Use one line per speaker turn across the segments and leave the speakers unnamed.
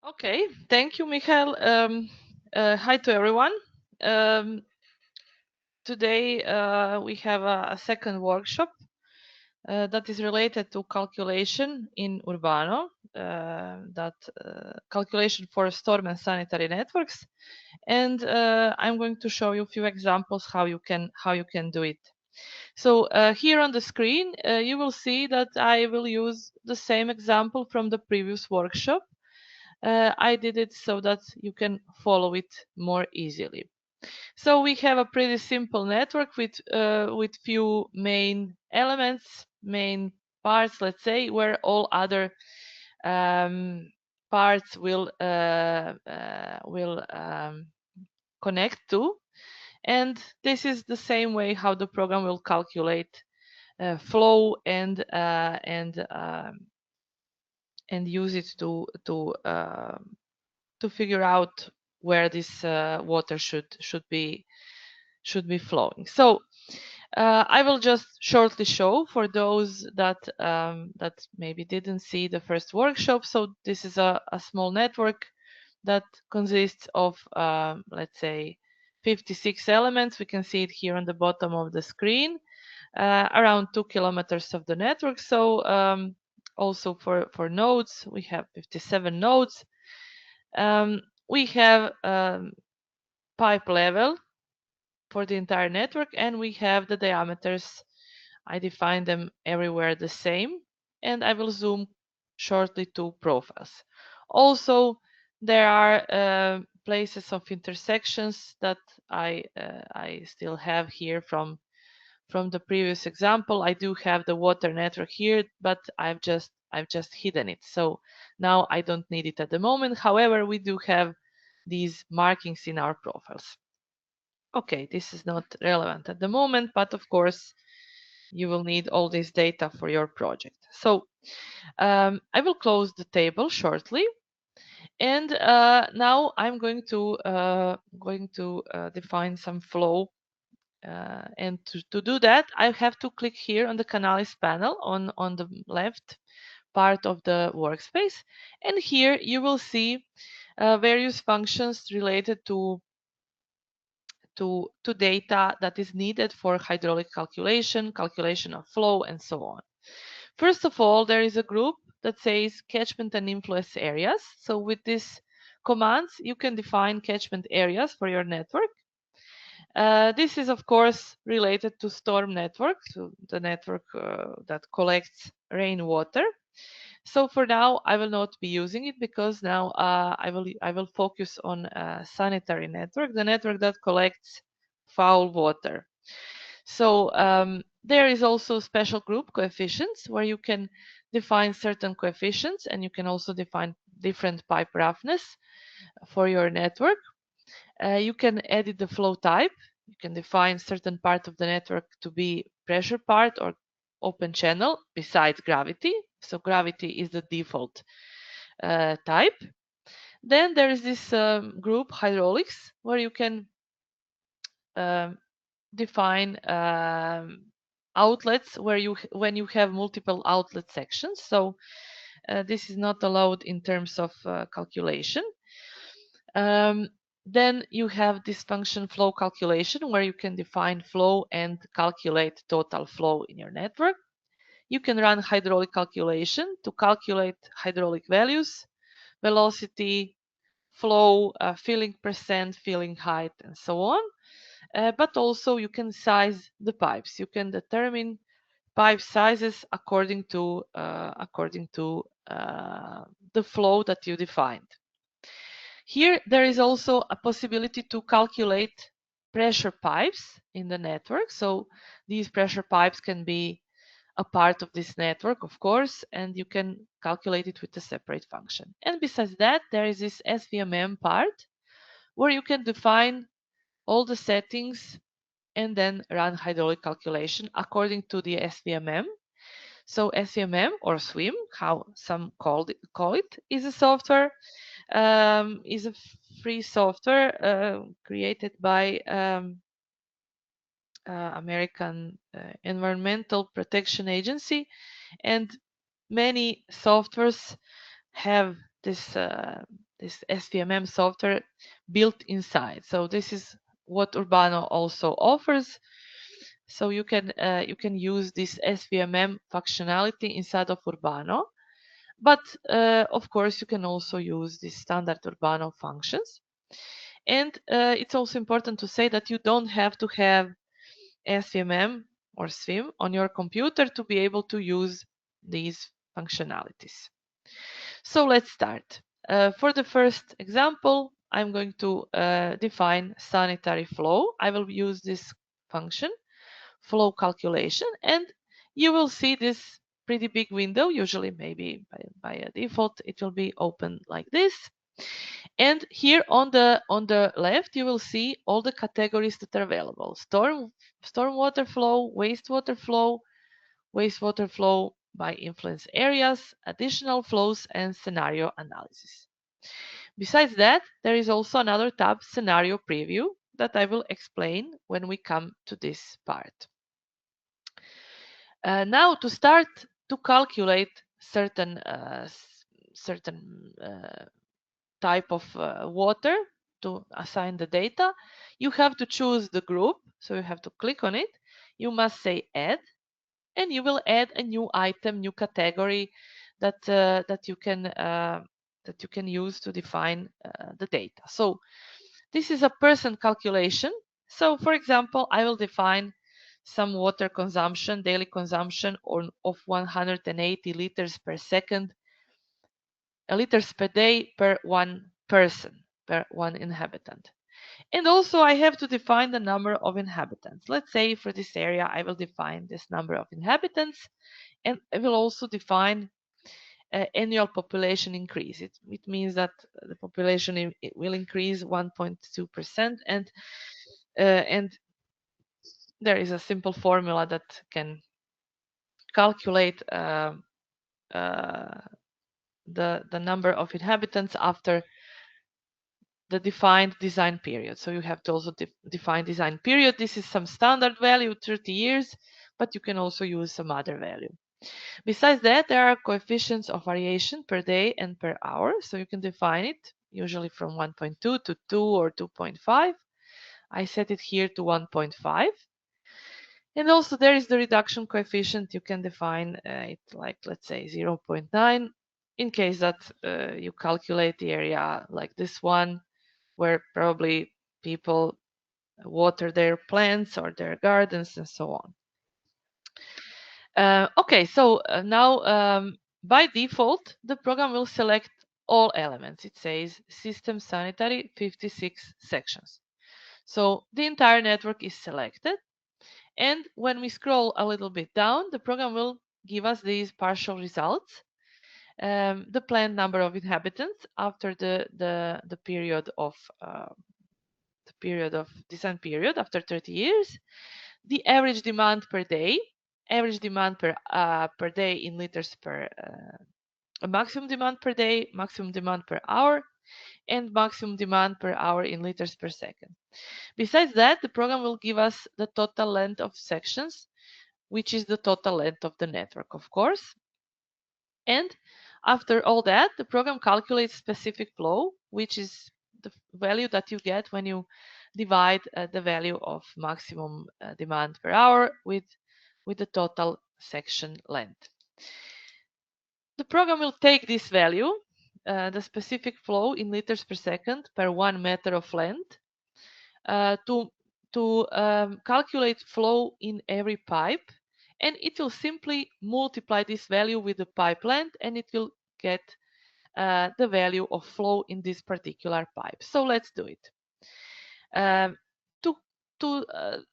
Okay, thank you, Michael. Hi to everyone. Um, Today we have a second workshop that is related to calculation in Urbano, calculation for storm and sanitary networks, and I'm going to show you a few examples how you can do it. So here on the screen, you will see that I will use the same example from the previous workshop. I did it so that you can follow it more easily. So we have a pretty simple network with few main elements, main parts, let's say, where all other parts will connect to. And this is the same way how the program will calculate flow and use it to figure out where this water should be flowing. So I will just shortly show for those that maybe didn't see the first workshop. So this is a small network that consists of let's say 56 elements. We can see it here on the bottom of the screen. Around 2 kilometers of the network. So also for nodes, we have 57 nodes. We have pipe level for the entire network, and we have the diameters. I define them everywhere the same, and I will zoom shortly to profiles. Also, there are places of intersections that I still have here from the previous example. I do have the water network here, but I've just hidden it. So now I don't need it at the moment. However, we do have these markings in our profiles. Okay, this is not relevant at the moment, but of course you will need all this data for your project. So I will close the table shortly. And now I'm going to define some flow. And to do that, I have to click here on the Canalys panel on the left part of the workspace. And here you will see various functions related to data that is needed for hydraulic calculation of flow, and so on. First of all, there is a group that says catchment and influence areas. So with these commands, you can define catchment areas for your network. This is, of course, related to storm network, so the network that collects rainwater. So for now, I will not be using it because now I will focus on sanitary network, the network that collects foul water. So there is also special group coefficients where you can define certain coefficients, and you can also define different pipe roughness for your network. You can edit the flow type. You can define certain part of the network to be pressure part or open channel besides gravity. So gravity is the default type. Then there is this group hydraulics where you can define outlets when you have multiple outlet sections. So this is not allowed in terms of calculation. Then you have this function flow calculation where you can define flow and calculate total flow in your network. You can run hydraulic calculation to calculate hydraulic values, velocity, flow, filling percent, filling height, and so on. But also you can size the pipes. You can determine pipe sizes according to the flow that you defined. Here there is also a possibility to calculate pressure pipes in the network. So these pressure pipes can be a part of this network, of course, and you can calculate it with a separate function. And besides that, there is this SWMM part where you can define all the settings and then run hydraulic calculation according to the SWMM. So SWMM or SWM, how some call it, is a software, is a free software created by American Environmental Protection Agency, and many softwares have this SWMM software built inside. So this is what Urbano also offers. So you can use this SWMM functionality inside of Urbano, but of course you can also use the standard Urbano functions. And it's also important to say that you don't have to have SWMM or SWM on your computer to be able to use these functionalities. So let's start. For the first example, I'm going to define sanitary flow. I will use this function, flow calculation, and you will see this pretty big window. Usually, maybe by a default, it will be open like this. And here on the left, you will see all the categories that are available: stormwater flow, wastewater flow by influence areas, additional flows, and scenario analysis. Besides that, there is also another tab, scenario preview, that I will explain when we come to this part. Now to start to calculate certain type of water to assign the data, you have to choose the group. So you have to click on it. You must say add, and you will add a new item, new category that you can use to define the data. So this is a percent calculation. So for example, I will define some water consumption, daily consumption of 180 liters per second, liters per day per one person, per one inhabitant. And also I have to define the number of inhabitants. Let's say for this area, I will define this number of inhabitants, and I will also define annual population increase. It means that the population will increase 1.2%, and there is a simple formula that can calculate the number of inhabitants after the defined design period. So you have to also define design period. This is some standard value, 30 years, but you can also use some other value. Besides that, there are coefficients of variation per day and per hour. So you can define it usually from 1.2 to 2 or 2.5. I set it here to 1.5. And also there is the reduction coefficient. You can define it like, let's say, 0.9 in case that you calculate the area like this one, where probably people water their plants or their gardens and so on. Okay, so now by default, the program will select all elements. It says System Sanitary 56 sections. So the entire network is selected. And when we scroll a little bit down, the program will give us these partial results. The planned number of inhabitants after the period of design period after 30 years, the average demand per day, average demand per day in liters per maximum demand per day, maximum demand per hour, and maximum demand per hour in liters per second. Besides that, the program will give us the total length of sections, which is the total length of the network, of course. And after all that, the program calculates specific flow, which is the value that you get when you divide the value of maximum demand per hour with the total section length. The program will take this value, the specific flow in liters per second per 1 meter of length, to calculate flow in every pipe, and it will simply multiply this value with the pipe length, and it will get the value of flow in this particular pipe. So let's do it. To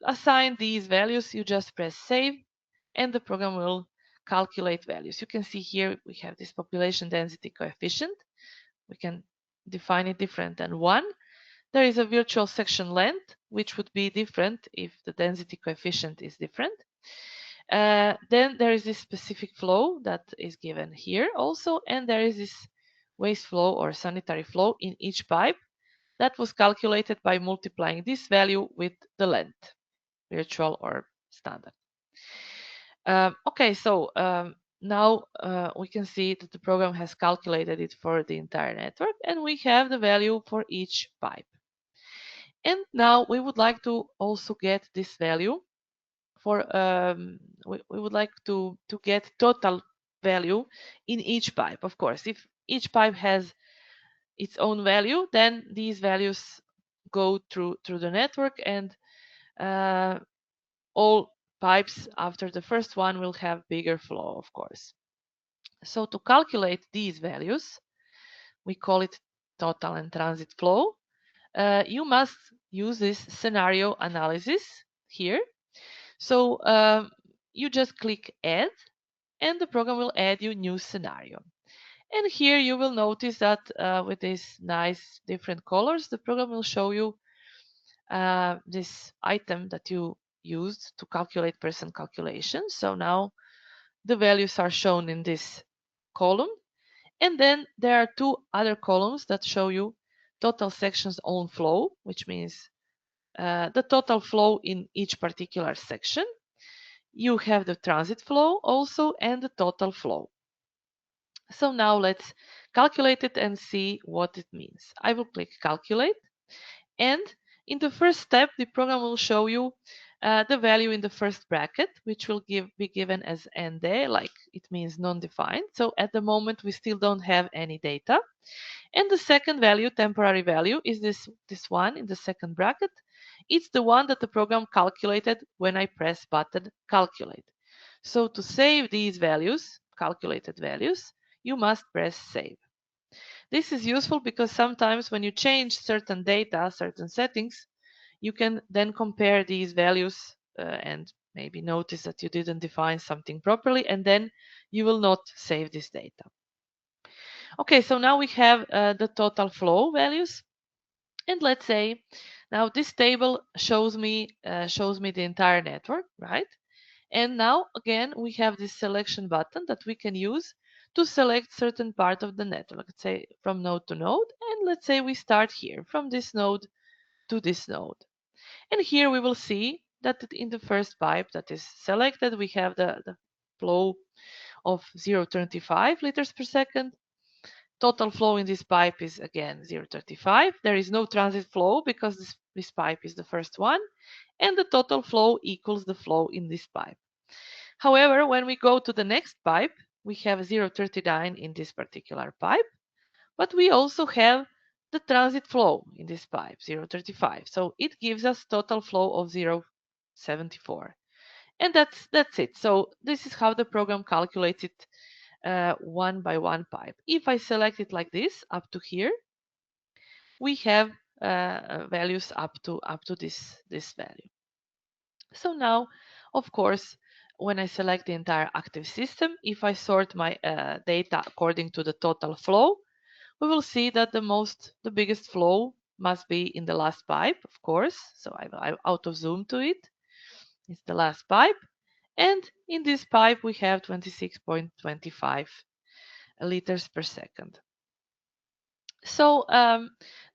assign these values, you just press save, and the program will calculate values. You can see here we have this population density coefficient. We can define it different than 1. There is a virtual section length, which would be different if the density coefficient is different. Then there is this specific flow that is given here also, and there is this waste flow or sanitary flow in each pipe that was calculated by multiplying this value with the length, virtual or standard. Okay, so now we can see that the program has calculated it for the entire network, and we have the value for each pipe. And now we would like to also get this value for we would like to get total value in each pipe. Of course, if each pipe has its own value, then these values go through the network, and all pipes after the first one will have bigger flow, of course. So to calculate these values, we call it total and transit flow. You must use this scenario analysis here. So you just click add, and the program will add you new scenario. And here you will notice that with these nice different colors, the program will show you this item that you used to calculate percent calculation. So now the values are shown in this column. And then there are two other columns that show you total section's own flow, which means the total flow in each particular section. You have the transit flow also and the total flow. So now let's calculate it and see what it means. I will click calculate, and in the first step the program will show you the value in the first bracket, which will be given as ND, like it means non-defined. So at the moment we still don't have any data. And the second value, temporary value, is this one in the second bracket. It's the one that the program calculated when I press button calculate. So to save these values, calculated values, you must press save. This is useful because sometimes when you change certain data, certain settings, you can then compare these values and maybe notice that you didn't define something properly, and then you will not save this data. Okay, so now we have the total flow values, and let's say now this table shows me the entire network, right? And now again we have this selection button that we can use to select certain part of the network. Let's say from node to node, and let's say we start here from this node to this node. And here we will see that in the first pipe that is selected, we have the flow of 0.25 liters per second. Total flow in this pipe is again 0.35. There is no transit flow because this pipe is the first one, and the total flow equals the flow in this pipe. However, when we go to the next pipe, we have 0.39 in this particular pipe, but we also have the transit flow in this pipe, 0.35. So it gives us total flow of 0.74. And that's it. So this is how the program calculates it one by one pipe. If I select it like this, up to here, we have values up to this value. So now, of course, when I select the entire active system, if I sort my data according to the total flow, we will see that the biggest flow must be in the last pipe, of course. So I auto zoom to it. It's the last pipe. And in this pipe, we have 26.25 liters per second. So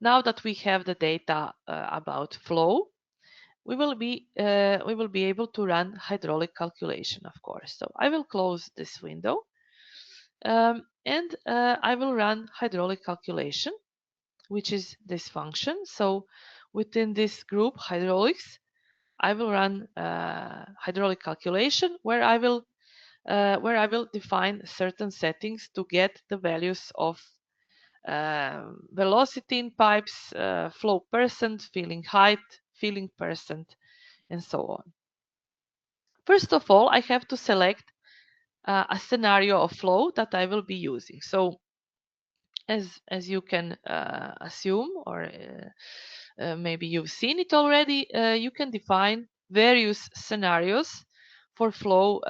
now that we have the data about flow, we will be able to run hydraulic calculation, of course. So I will close this window, and I will run hydraulic calculation, which is this function. So within this group hydraulics, I will run hydraulic calculation where I will define certain settings to get the values of velocity in pipes, flow percent, filling height, filling percent, and so on. First of all, I have to select a scenario of flow that I will be using. So as you can assume, or maybe you've seen it already, you can define various scenarios for flow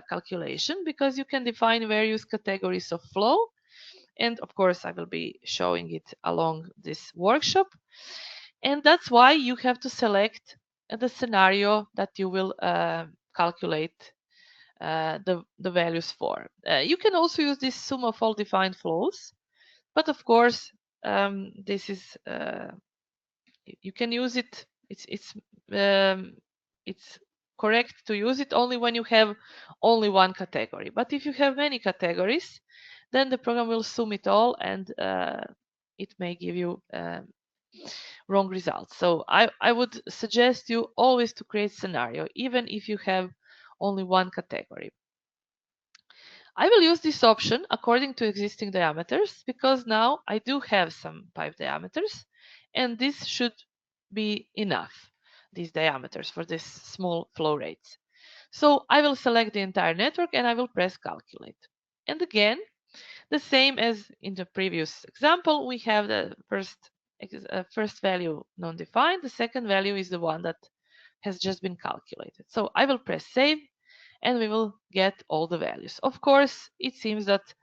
calculation, because you can define various categories of flow. And of course, I will be showing it along this workshop. And that's why you have to select the scenario that you will calculate the values for. You can also use this sum of all defined flows, but of course, this is you can use it. It's correct to use it only when you have only one category. But if you have many categories, then the program will sum it all, and it may give you wrong results. So I would suggest you always to create scenario, even if you have only one category. I will use this option according to existing diameters, because now I do have some pipe diameters, and this should be enough, these diameters, for this small flow rates. So I will select the entire network and I will press calculate. And again, the same as in the previous example, we have the first value non-defined. The second value is the one that has just been calculated. So I will press save, and we will get all the values. Of course, it seems that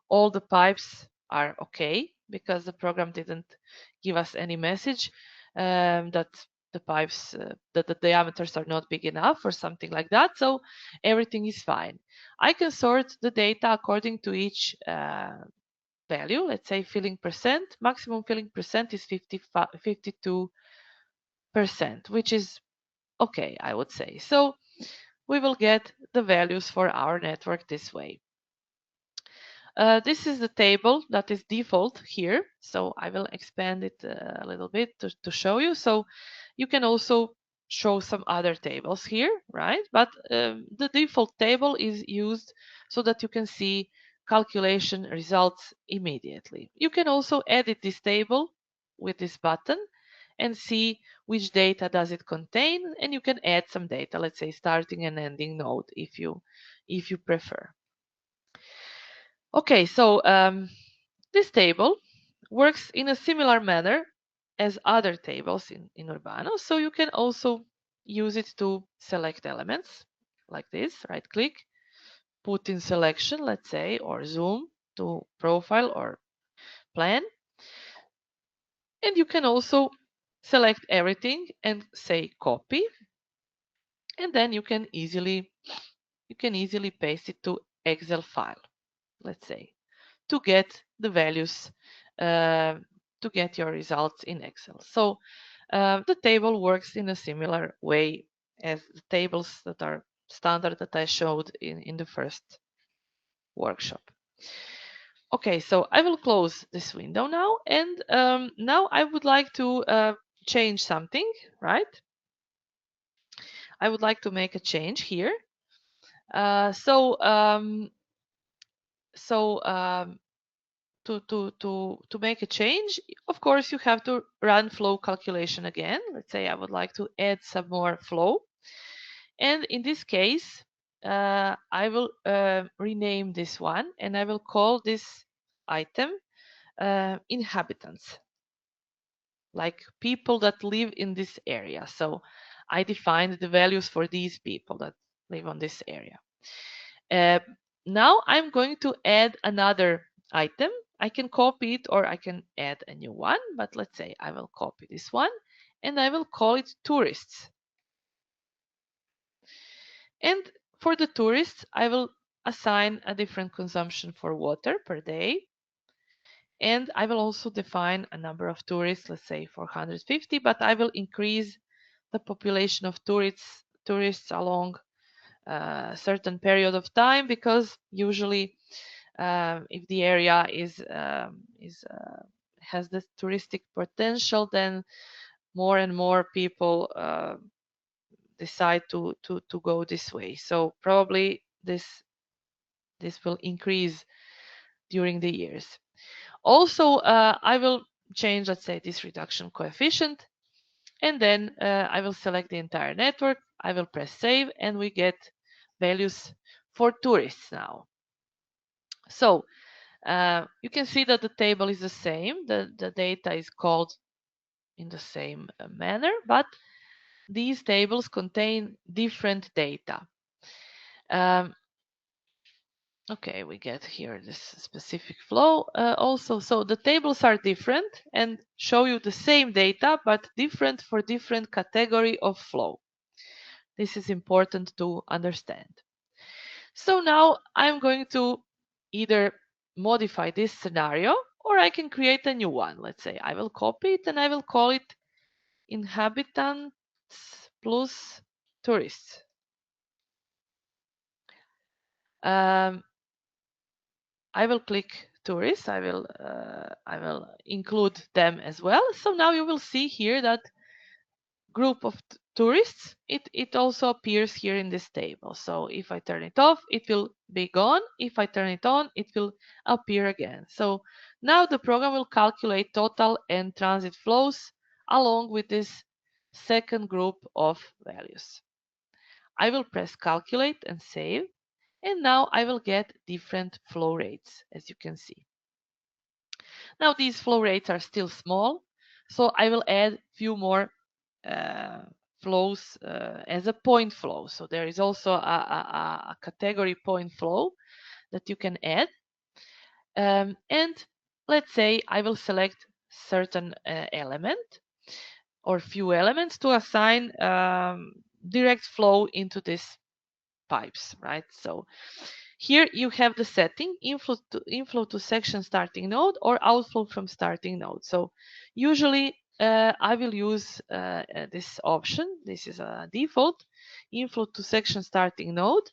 all the pipes are okay, because the program didn't give us any message that the pipes, that the diameters are not big enough or something like that. So everything is fine. I can sort the data according to each value. Let's say filling percent. Maximum filling percent is 52%, which is okay, I would say. So we will get the values for our network this way. This is the table that is default here. So I will expand it a little bit to show you. So you can also show some other tables here, right? But the default table is used so that you can see calculation results immediately. You can also edit this table with this button and see which data does it contain, and you can add some data, let's say starting and ending node, if you prefer. Okay, so this table works in a similar manner as other tables in Urbano. So you can also use it to select elements like this, right click, put in selection, let's say, or zoom to profile or plan. And you can also select everything and say copy. And then you can easily paste it to Excel file, let's say, to get the values, to get your results in Excel. So the table works in a similar way as the tables that are standard that I showed in the first workshop. Okay, so I will close this window now, and now I would like to change something, right? I would like to make a change here. To make a change, of course, you have to run flow calculation again. Let's say I would like to add some more flow. And in this case, I will rename this one, and I will call this item inhabitants, like people that live in this area. So I defined the values for these people that live on this area. Now I'm going to add another item. I can copy it or I can add a new one, but let's say I will copy this one and I will call it tourists. And for the tourists, I will assign a different consumption for water per day. And I will also define a number of tourists, let's say 450, but I will increase the population of tourists along a certain period of time, because usually if the area has the touristic potential, then more and more people decide to go this way. So probably this will increase during the years. Also, I will change, let's say, this reduction coefficient, and then I will select the entire network. I will press save, and we get values for tourists now. So you can see that the table is the same. The data is called in the same manner, but these tables contain different data. Okay, we get here this specific flow also. So the tables are different and show you the same data, but different for different category of flow. This is important to understand. So now I'm going to either modify this scenario, or I can create a new one. Let's say I will copy it and I will call it inhabitants plus tourists. I will click tourists. I will include them as well. So now you will see here that group of tourists, it also appears here in this table. So if I turn it off, it will be gone. If I turn it on, it will appear again. So now the program will calculate total and transit flows along with this second group of values. I will press calculate and save, and now I will get different flow rates, as you can see. Now these flow rates are still small, so I will add few more flows as a point flow. So there is also a category point flow that you can add. And let's say I will select certain element or few elements to assign direct flow into these pipes, right? So here you have the setting, inflow to section starting node or outflow from starting node. So usually I will use this option. This is a default, inflow to section starting node.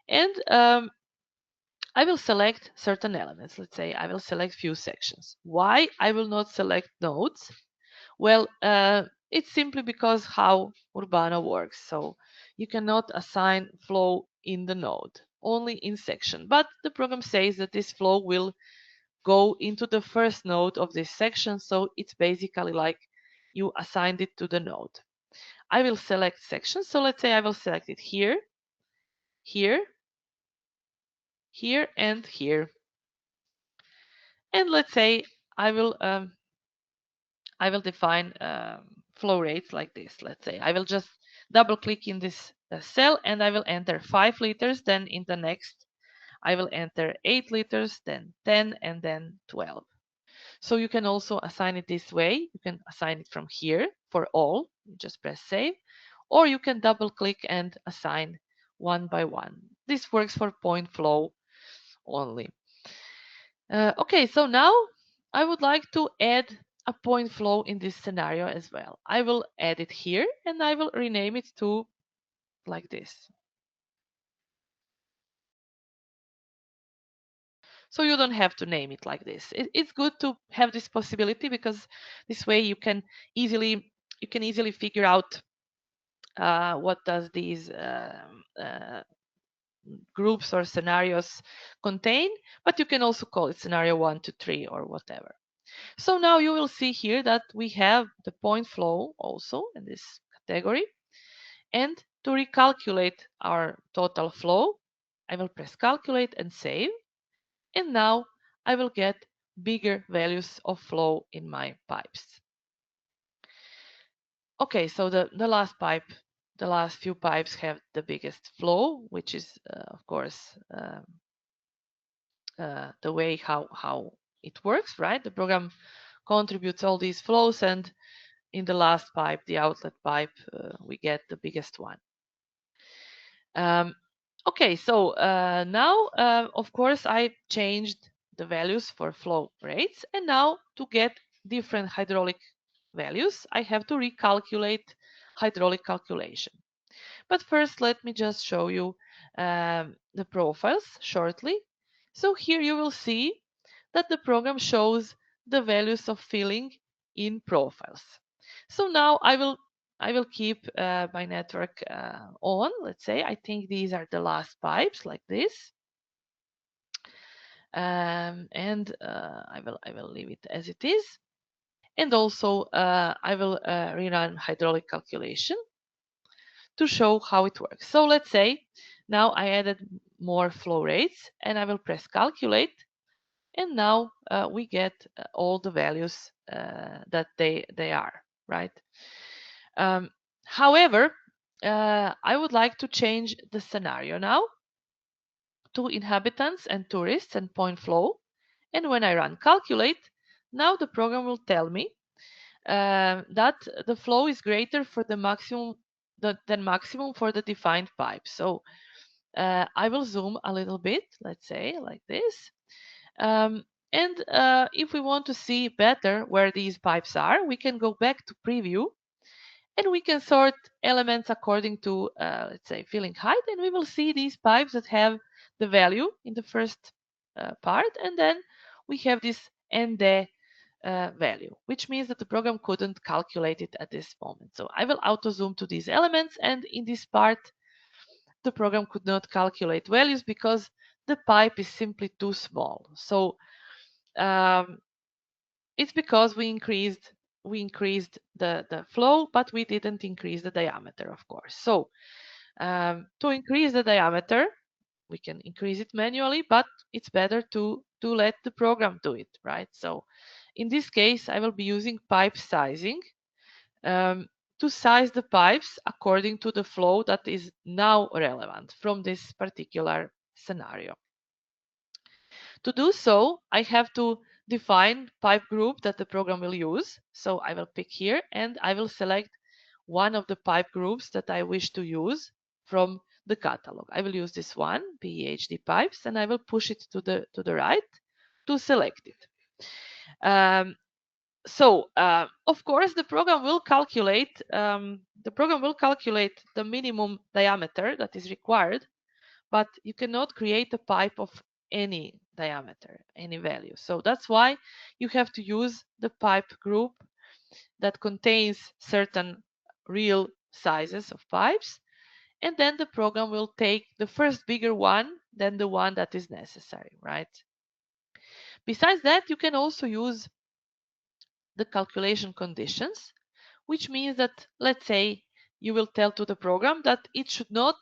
And I will select certain elements. Let's say I will select few sections. Why I will not select nodes? Well, it's simply because how Urbano works. So you cannot assign flow in the node, only in section. But the program says that this flow will go into the first node of this section. So it's basically like you assigned it to the node. I will select section. So let's say I will select it here, here, here, and here. And let's say I will define flow rates like this. Let's say I will just double click in this cell and I will enter 5 liters. Then in the next, I will enter 8 liters, then 10, and then 12. So you can also assign it this way. You can assign it from here for all. You just press save. Or you can double click and assign one by one. This works for point flow only. Okay, so now I would like to add a point flow in this scenario as well. I will add it here and I will rename it to like this. So you don't have to name it like this. It's good to have this possibility because this way you can easily figure out what does these groups or scenarios contain, but you can also call it scenario 1 to 3 or whatever. So now you will see here that we have the point flow also in this category. And to recalculate our total flow, I will press calculate and save. And now I will get bigger values of flow in my pipes. Okay, so the last pipe, the last few pipes have the biggest flow, which is of course the way how it works, right? The program contributes all these flows, and in the last pipe, the outlet pipe, we get the biggest one. Okay, so now, of course, I changed the values for flow rates, and now to get different hydraulic values, I have to recalculate hydraulic calculation. But first, let me just show you the profiles shortly. So here you will see that the program shows the values of filling in profiles. So now I will keep my network on. Let's say I think these are the last pipes like this, and I will leave it as it is. And also I will rerun hydraulic calculation to show how it works. So let's say now I added more flow rates and I will press calculate, and now we get all the values that they are, right? However, I would like to change the scenario now to inhabitants and tourists and point flow. And when I run calculate, now the program will tell me that the flow is greater for the maximum than maximum for the defined pipe. So I will zoom a little bit, let's say like this. And if we want to see better where these pipes are, we can go back to preview and we can sort elements according to, let's say, filling height. And we will see these pipes that have the value in the first part, and then we have this ND value, which means that the program couldn't calculate it at this moment. So I will auto zoom to these elements, and in this part the program could not calculate values because the pipe is simply too small. So it's because we increased the flow, but we didn't increase the diameter, of course. So to increase the diameter, we can increase it manually, but it's better to let the program do it, right? So in this case, I will be using pipe sizing to size the pipes according to the flow that is now relevant from this particular scenario. To do so, I have to define pipe group that the program will use. So I will pick here and I will select one of the pipe groups that I wish to use from the catalog. I will use this one, PEHD pipes, and I will push it to the right to select it. Of course, the program will calculate the minimum diameter that is required, but you cannot create a pipe of any diameter, any value. So that's why you have to use the pipe group that contains certain real sizes of pipes, and then the program will take the first bigger one than the one that is necessary, right? Besides that, you can also use the calculation conditions, which means that, let's say, you will tell to the program that it should not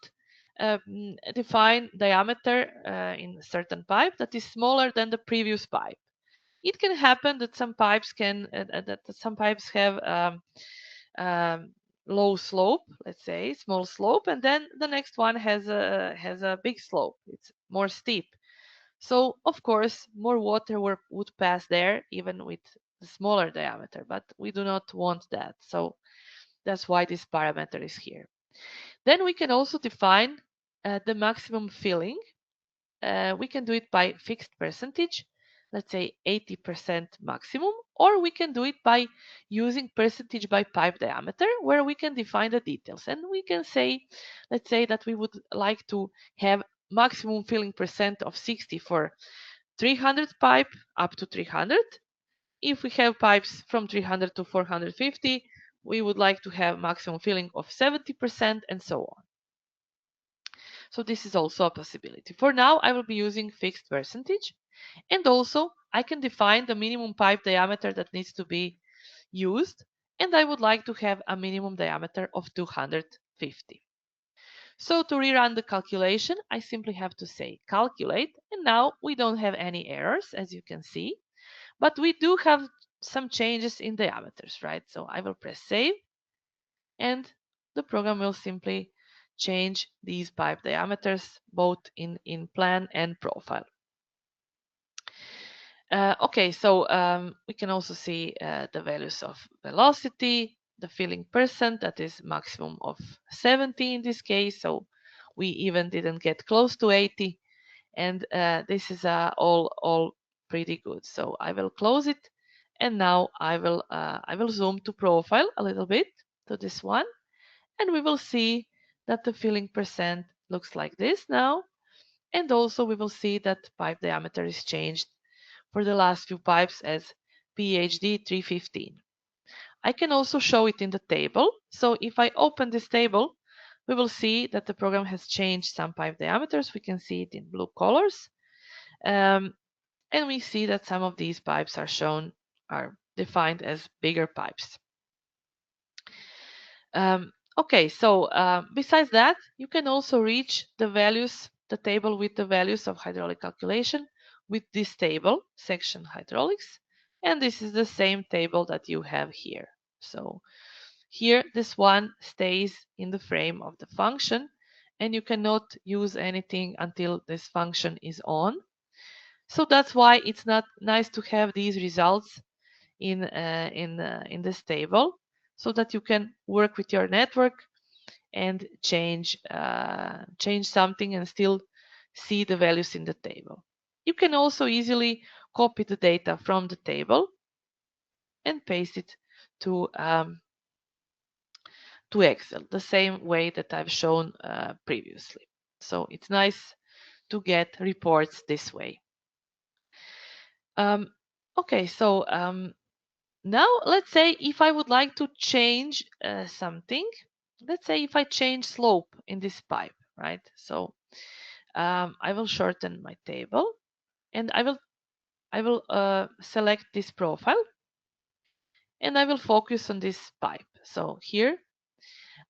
define diameter in a certain pipe that is smaller than the previous pipe. It can happen that some pipes have low slope, let's say small slope, and then the next one has a big slope. It's more steep. So of course more water would pass there even with the smaller diameter, but we do not want that. So that's why this parameter is here. Then we can also define the maximum filling. We can do it by fixed percentage, let's say 80% maximum, or we can do it by using percentage by pipe diameter, where we can define the details. And we can say, let's say that we would like to have maximum filling percent of 60 for 300 pipe up to 300. If we have pipes from 300 to 450, we would like to have maximum filling of 70% and so on. So this is also a possibility. For now, I will be using fixed percentage, and also I can define the minimum pipe diameter that needs to be used, and I would like to have a minimum diameter of 250. So to rerun the calculation, I simply have to say calculate, and now we don't have any errors, as you can see, but we do have some changes in diameters, right? So I will press save, and the program will simply change these pipe diameters both in plan and profile. Okay, so we can also see the values of velocity, the filling percent, that is maximum of 70 in this case, so we even didn't get close to 80, and this is all pretty good. So I will close it, and now I will zoom to profile a little bit to this one, and we will see that the filling percent looks like this now, and also we will see that pipe diameter is changed for the last few pipes as PhD 315. I can also show it in the table. So if I open this table, we will see that the program has changed some pipe diameters. We can see it in blue colors. And we see that some of these pipes are defined as bigger pipes. Okay, so besides that, you can also reach the table with the values of hydraulic calculation with this table, section hydraulics, and this is the same table that you have here. So here, this one stays in the frame of the function, and you cannot use anything until this function is on. So that's why it's not nice to have these results in this table, so that you can work with your network and change something and still see the values in the table. You can also easily copy the data from the table and paste it to Excel, the same way that I've shown previously. So it's nice to get reports this way. Okay, so now let's say if I would like to change something, let's say if I change slope in this pipe, right? So I will shorten my table, and I will select this profile, and I will focus on this pipe. So here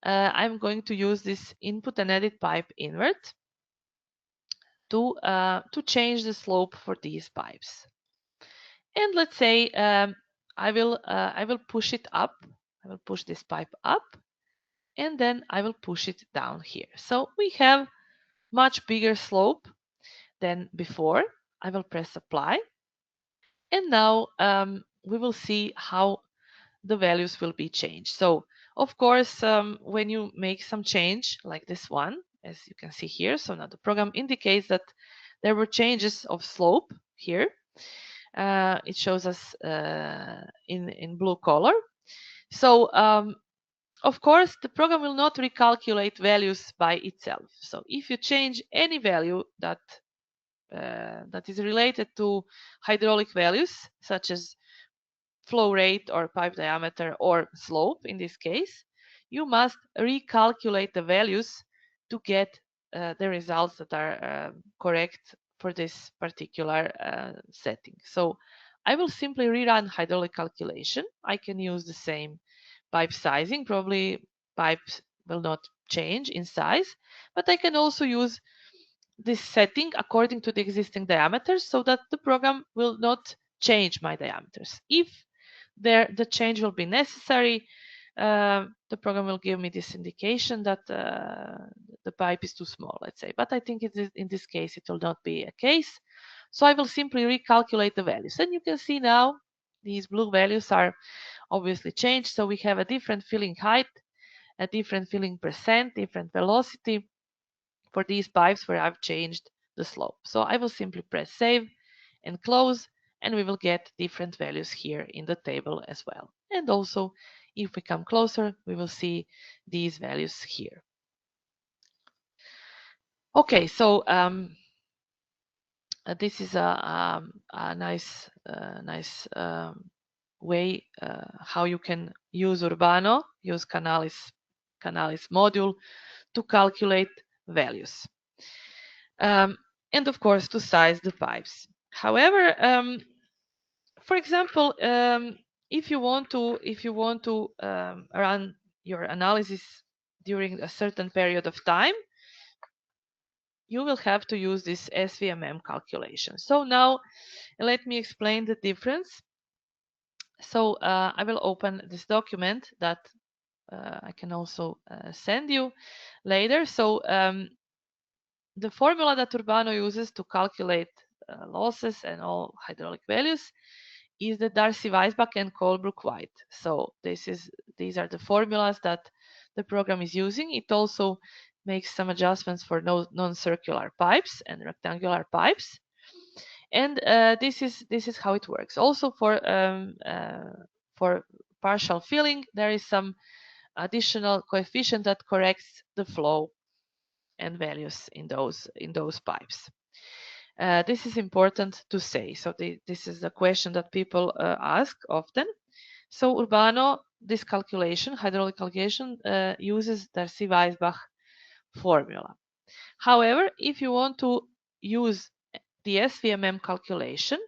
I'm going to use this input and edit pipe invert to change the slope for these pipes. And let's say I will push it up. I will push this pipe up, and then I will push it down here. So we have much bigger slope than before. I will press apply, and now we will see how the values will be changed. So of course, when you make some change like this one, as you can see here, so now the program indicates that there were changes of slope here. It shows us in blue color. So of course, the program will not recalculate values by itself. So if you change any value that is related to hydraulic values, such as flow rate or pipe diameter or slope in this case, you must recalculate the values to get the results that are correct for this particular setting. So I will simply rerun hydraulic calculation. I can use the same pipe sizing. Probably pipes will not change in size, but I can also use this setting according to the existing diameters so that the program will not change my diameters. If the change will be necessary, the program will give me this indication that the pipe is too small, let's say. But I think in this case it will not be a case. So I will simply recalculate the values. And you can see now these blue values are obviously changed. So we have a different filling height, a different filling percent, different velocity for these pipes where I've changed the slope. So I will simply press save and close, and we will get different values here in the table as well. And also, if we come closer, we will see these values here. Okay, so this is a nice way how you can use Urbano, use Canalis module to calculate values. And of course to size the pipes. However, for example, if you want to run your analysis during a certain period of time, you will have to use this SWMM calculation. So now let me explain the difference. So I will open this document that I can also send you later. So the formula that Urbano uses to calculate losses and all hydraulic values is the Darcy-Weisbach and Colebrook-White. So these are the formulas that the program is using. It also makes some adjustments for non-circular pipes and rectangular pipes. And this is how it works. Also for partial filling, there is some additional coefficient that corrects the flow and values in those pipes. This is important to say. So this is a question that people ask often. So Urbano, this calculation, hydraulic calculation, uses Darcy-Weisbach formula. However, if you want to use the SWMM calculation,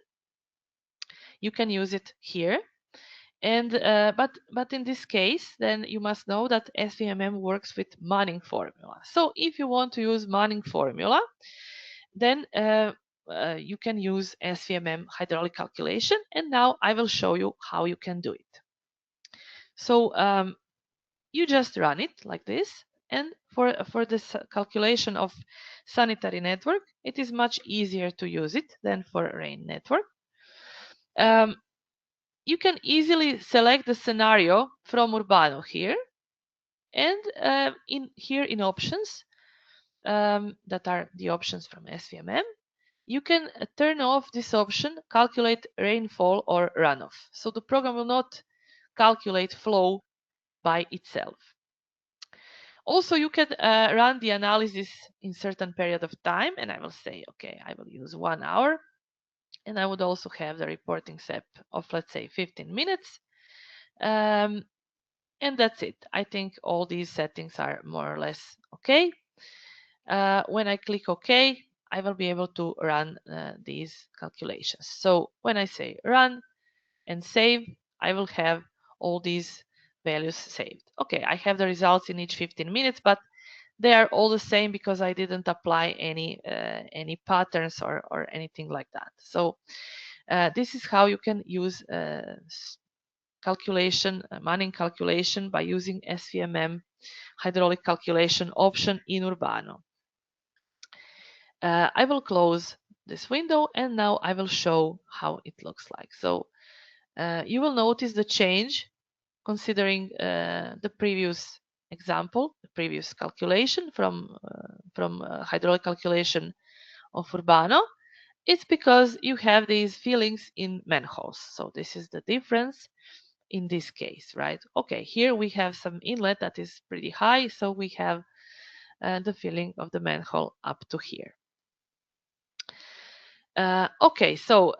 you can use it here. And but in this case, then you must know that SWMM works with Manning formula. So if you want to use Manning formula, then you can use SWMM hydraulic calculation. And now I will show you how you can do it. So you just run it like this. And for this calculation of sanitary network, it is much easier to use it than for rain network. You can easily select the scenario from Urbano here, and in options, that are the options from SWMM, you can turn off this option, calculate rainfall or runoff. So the program will not calculate flow by itself. Also, you can run the analysis in certain period of time, and I will say, okay, I will use 1 hour, and I would also have the reporting step of, let's say, 15 minutes. And that's it. I think all these settings are more or less okay. When I click OK, I will be able to run these calculations. So when I say run and save, I will have all these values saved. Okay, I have the results in each 15 minutes, but they are all the same because I didn't apply any patterns or anything like that. So this is how you can use calculation, Manning calculation by using SWMM hydraulic calculation option in Urbano. I will close this window and now I will show how it looks like. So you will notice the change considering the previous example, the previous calculation from hydraulic calculation of Urbano. It's because you have these fillings in manholes. So this is the difference in this case, right? Okay, here we have some inlet that is pretty high, so we have the filling of the manhole up to here. Okay, so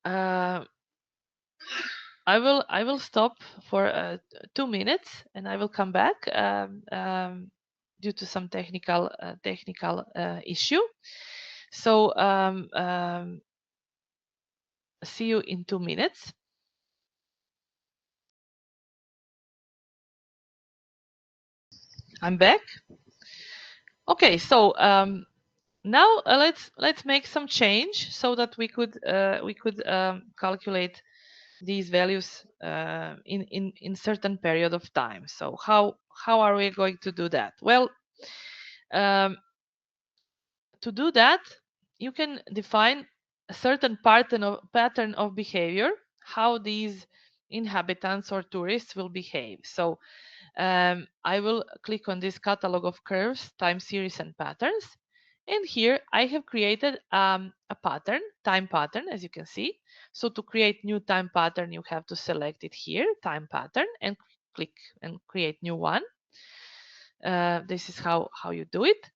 I will stop for 2 minutes and I will come back due to some technical issue. So see you in 2 minutes. I'm back. Okay, so now let's make some change so that we could calculate these values in certain period of time. So how are we going to do that? Well, to do that, you can define a certain pattern of behavior, how these inhabitants or tourists will behave. So I will click on this catalog of curves, time series and patterns. And here I have created a pattern, time pattern, as you can see. So to create new time pattern, you have to select it here, time pattern, and click and create new one. This is how you do it.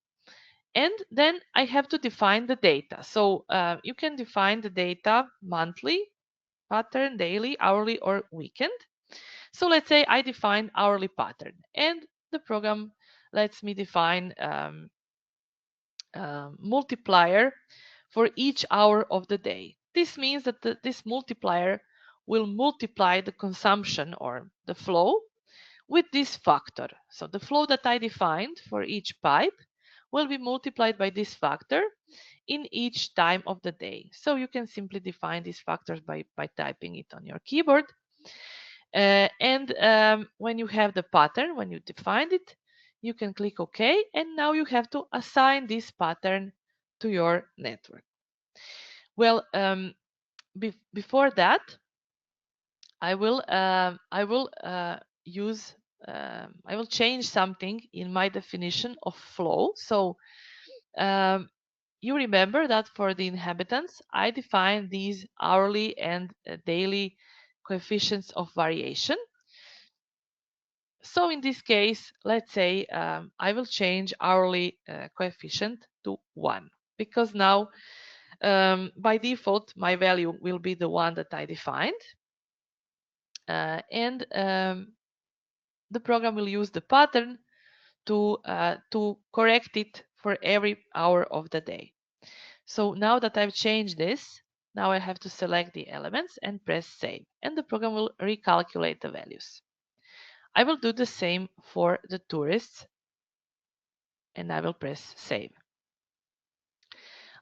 And then I have to define the data. So you can define the data monthly, pattern, daily, hourly, or weekend. So let's say I define hourly pattern and the program lets me define multiplier for each hour of the day. This means that this multiplier will multiply the consumption or the flow with this factor. So the flow that I defined for each pipe will be multiplied by this factor in each time of the day. So you can simply define these factors by typing it on your keyboard. When you have the pattern, when you defined it, you can click OK. And now you have to assign this pattern to your network. Well, before that, I will change something in my definition of flow. So you remember that for the inhabitants, I define these hourly and daily coefficients of variation. So in this case, let's say I will change hourly coefficient to 1 because now by default my value will be the one that I defined. The program will use the pattern to correct it for every hour of the day. So now that I've changed this, now I have to select the elements and press save, and the program will recalculate the values. I will do the same for the tourists, and I will press save.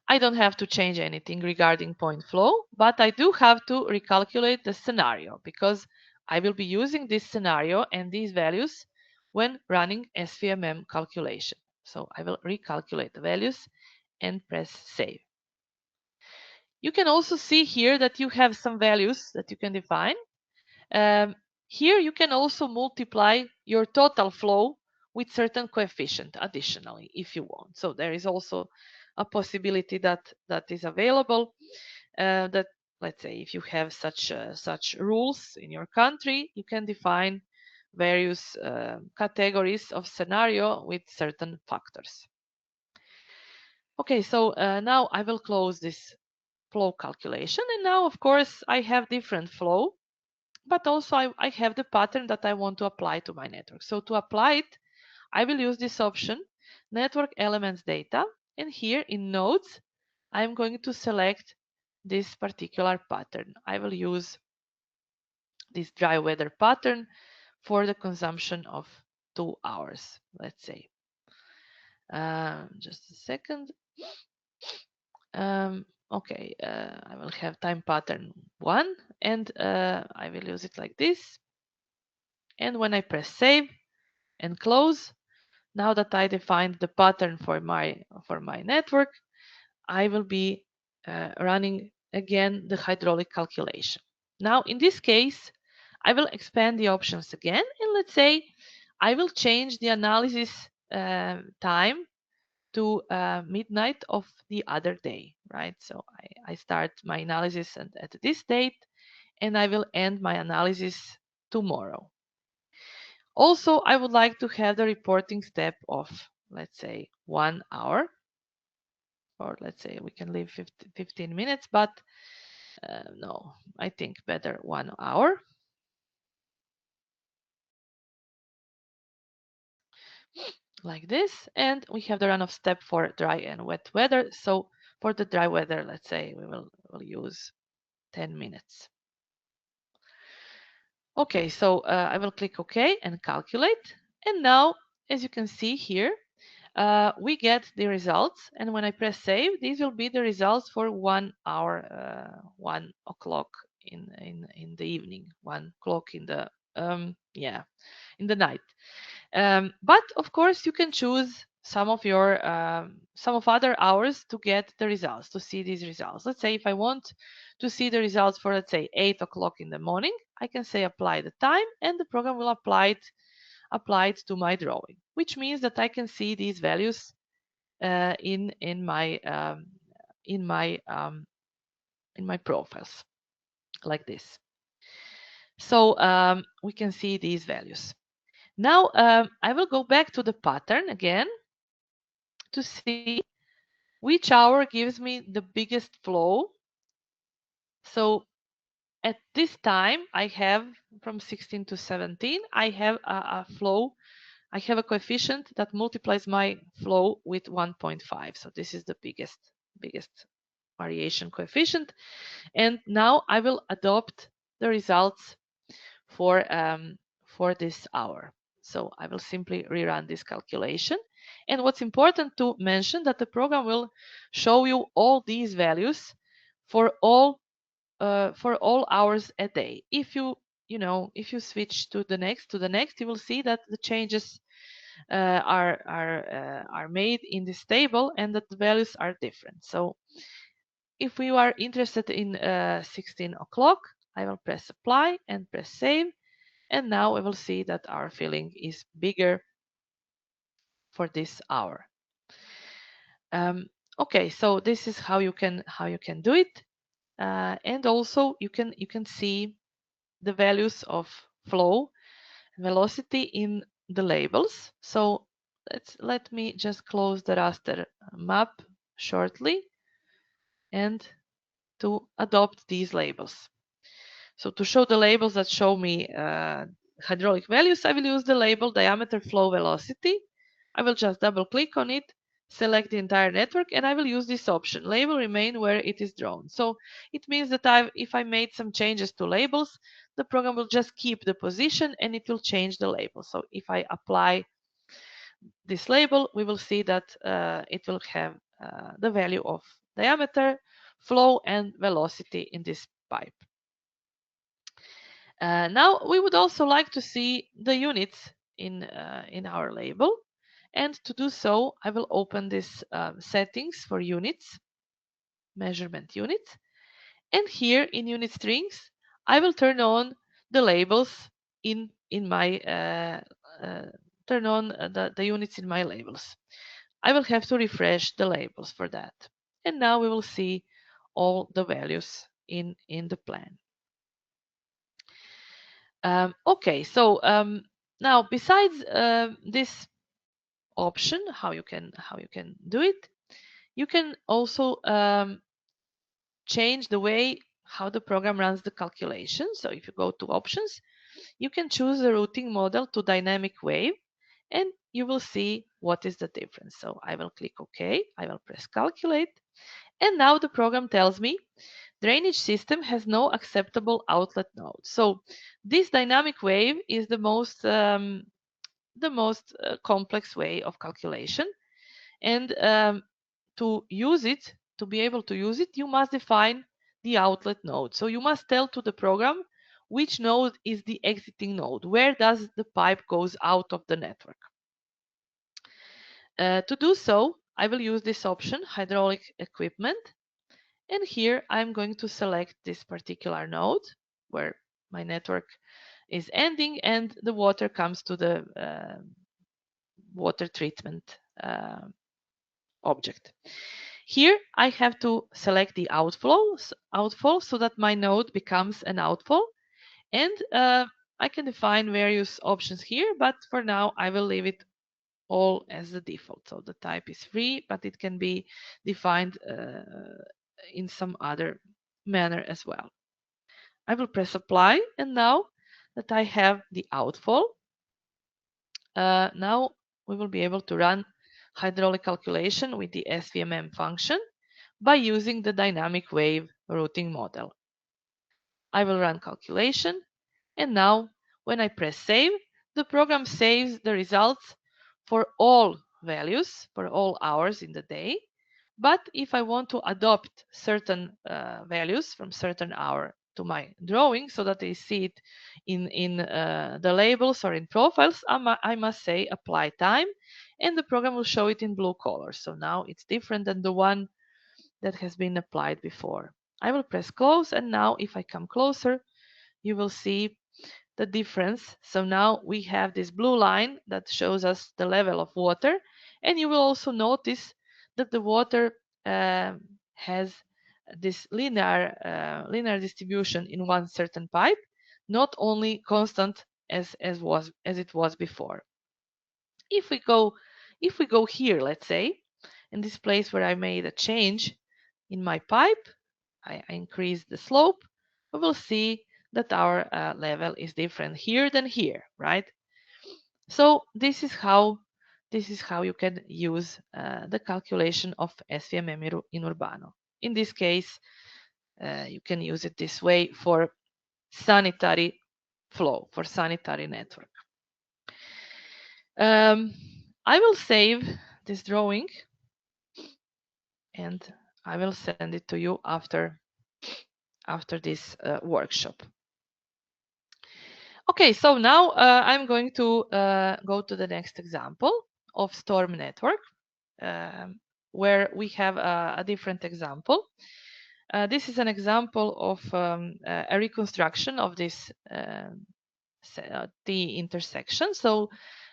I don't have to change anything regarding point flow, but I do have to recalculate the scenario because I will be using this scenario and these values when running SWMM calculation. So I will recalculate the values and press save. You can also see here that you have some values that you can define. Here you can also multiply your total flow with certain coefficient additionally if you want. So there is also a possibility that is available. That let's say if you have such rules in your country, you can define various categories of scenario with certain factors. Okay, so now I will close this flow calculation, and now of course I have different flow, but also I have the pattern that I want to apply to my network. So to apply it, I will use this option, network elements data, and here in nodes I'm going to select this particular pattern. I will use this dry weather pattern for the consumption of 2 hours, let's say. Just a second. Okay, I will have time pattern 1, and I will use it like this. And when I press save and close, now that I defined the pattern for my network, I will be running again the hydraulic calculation. Now in this case, I will expand the options again, and let's say I will change the analysis time to midnight of the other day, right? So I start my analysis at this date, and I will end my analysis tomorrow. Also, I would like to have the reporting step of, let's say, 1 hour, or let's say we can leave 15 minutes, but no, I think better 1 hour. Like this, and we have the run of step for dry and wet weather. So for the dry weather, let's say we'll use 10 minutes. Okay, so I will click OK and calculate. And now, as you can see here, we get the results. And when I press save, these will be the results for 1 hour, 1 o'clock in the evening, 1 o'clock in the in the night. But of course, you can choose some of your some of other hours to get the results, to see these results. Let's say if I want to see the results for, let's say, 8 o'clock in the morning, I can say apply the time, and the program will apply it to my drawing, which means that I can see these values in my profiles like this. So we can see these values. Now I will go back to the pattern again to see which hour gives me the biggest flow. So at this time, I have from 16 to 17, I have a flow. I have a coefficient that multiplies my flow with 1.5. So this is the biggest variation coefficient. And now I will adopt the results for this hour. So I will simply rerun this calculation. And what's important to mention that the program will show you all these values for all hours a day. If you switch to the next, you will see that the changes are made in this table and that the values are different. So if we are interested in 16 o'clock, I will press apply and press save. And now we will see that our filling is bigger for this hour. Okay, so this is how you can do it, and also you can see the values of flow and velocity in the labels. So let me just close the raster map shortly and to adopt these labels. So to show the labels that show me hydraulic values, I will use the label diameter flow velocity. I will just double click on it, select the entire network, and I will use this option, label remain where it is drawn. So it means that if I made some changes to labels, the program will just keep the position and it will change the label. So if I apply this label, we will see that it will have the value of diameter, flow, and velocity in this pipe. Now we would also like to see the units in our label, and to do so I will open this settings for units, measurement units, and here in unit strings I will turn on the labels in my turn on the units in my labels. I will have to refresh the labels for that, and now we will see all the values in the plan. Okay, so Now, besides this option, how you can do it, you can also change the way how the program runs the calculation. So if you go to options, you can choose the routing model to dynamic wave, and you will see what is the difference. So I will click OK, I will press calculate, and now the program tells me drainage system has no acceptable outlet node. So this dynamic wave is the most complex way of calculation, and to use it, to be able to use it, you must define the outlet node. So you must tell to the program which node is the exiting node, where does the pipe goes out of the network. To do so, I will use this option, hydraulic equipment, and here I'm going to select this particular node where my network is ending and the water comes to the water treatment object. Here I have to select the outflow so that my node becomes an outflow, and I can define various options here, but for now I will leave it all as the default. So the type is free, but it can be defined in some other manner as well. I will press apply, and now that I have the outflow, now we will be able to run hydraulic calculation with the SWMM function by using the dynamic wave routing model. I will run calculation, and now when I press save, the program saves the results for all values, for all hours in the day. But if I want to adopt certain values from certain hour to my drawing so that I see it in the labels or in profiles, I must say apply time, and the program will show it in blue color. So now it's different than the one that has been applied before. I will press close, and now if I come closer, you will see the difference. So now we have this blue line that shows us the level of water, and you will also notice that the water has this linear distribution in one certain pipe, not only constant as it was before. If we go here, let's say, in this place where I made a change in my pipe, I increase the slope, we will see that our level is different here than here, right? So this is how you can use the calculation of SWMM in Urbano. In this case, you can use it this way for sanitary flow, for sanitary network. I will save this drawing, and I will send it to you after this workshop. Okay, so now I'm going to go to the next example of storm network, where we have a different example. This is an example of a reconstruction of this T intersection. So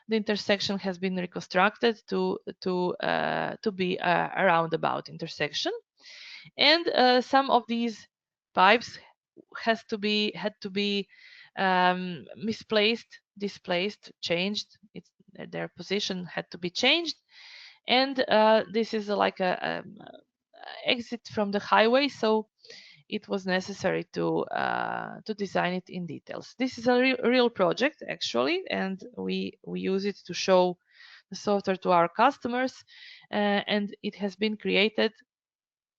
the intersection has been reconstructed to be a roundabout intersection, and some of these pipes had to be misplaced, displaced, changed. Their position had to be changed, and this is like a exit from the highway, so it was necessary to design it in details. This is a real project actually, and we use it to show the software to our customers, and it has been created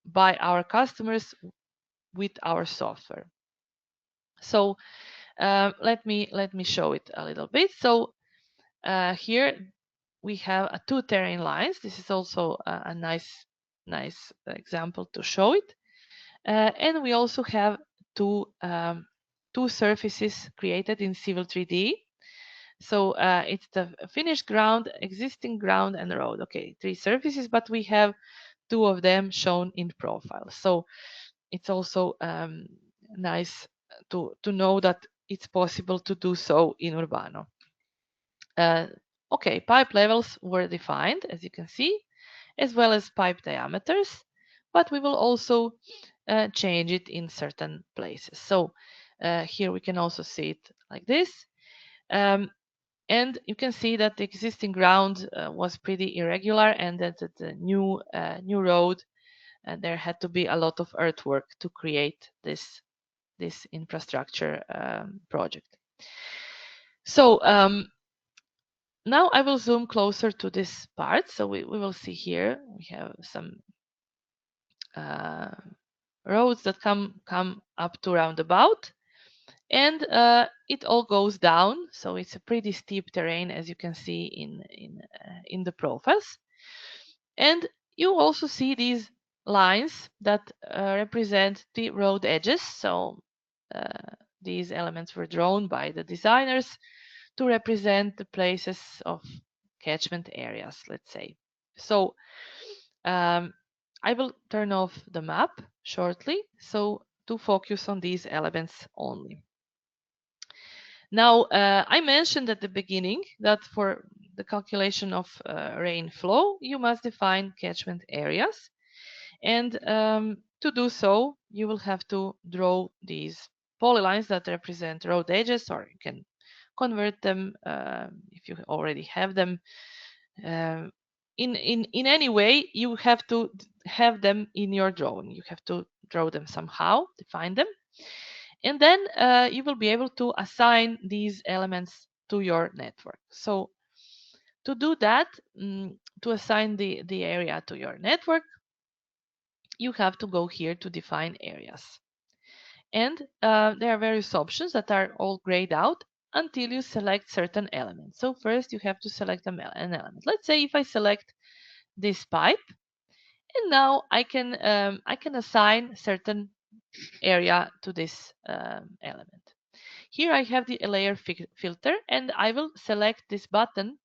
by our customers with our software. So let me show it a little bit. So here we have two terrain lines. This is also a nice example to show it, and we also have two surfaces created in Civil 3D. So it's the finished ground, existing ground, and road. Okay, three surfaces, but we have two of them shown in profile. So it's also nice to know that it's possible to do so in Urbano. Okay, pipe levels were defined, as you can see, as well as pipe diameters, but we will also change it in certain places. So here we can also see it like this. And you can see that the existing ground was pretty irregular, and that the new road, there had to be a lot of earthwork to create this infrastructure project. So now I will zoom closer to this part. So we will see here we have some roads that come up to roundabout, and it all goes down. So it's a pretty steep terrain, as you can see in the profiles. And you also see these lines that represent the road edges. So these elements were drawn by the designers to represent the places of catchment areas, let's say. So I will turn off the map shortly, so to focus on these elements only. Now, I mentioned at the beginning that for the calculation of rain flow, you must define catchment areas. And to do so, you will have to draw these polylines that represent road edges, or you can convert them if you already have them. In any way, you have to have them in your drawing. You have to draw them somehow, define them. And then you will be able to assign these elements to your network. So to do that, to assign the area to your network, you have to go here to define areas. And there are various options that are all grayed out until you select certain elements. So first you have to select an element. Let's say if I select this pipe, and now I can assign certain area to this element. Here I have the layer filter, and I will select this button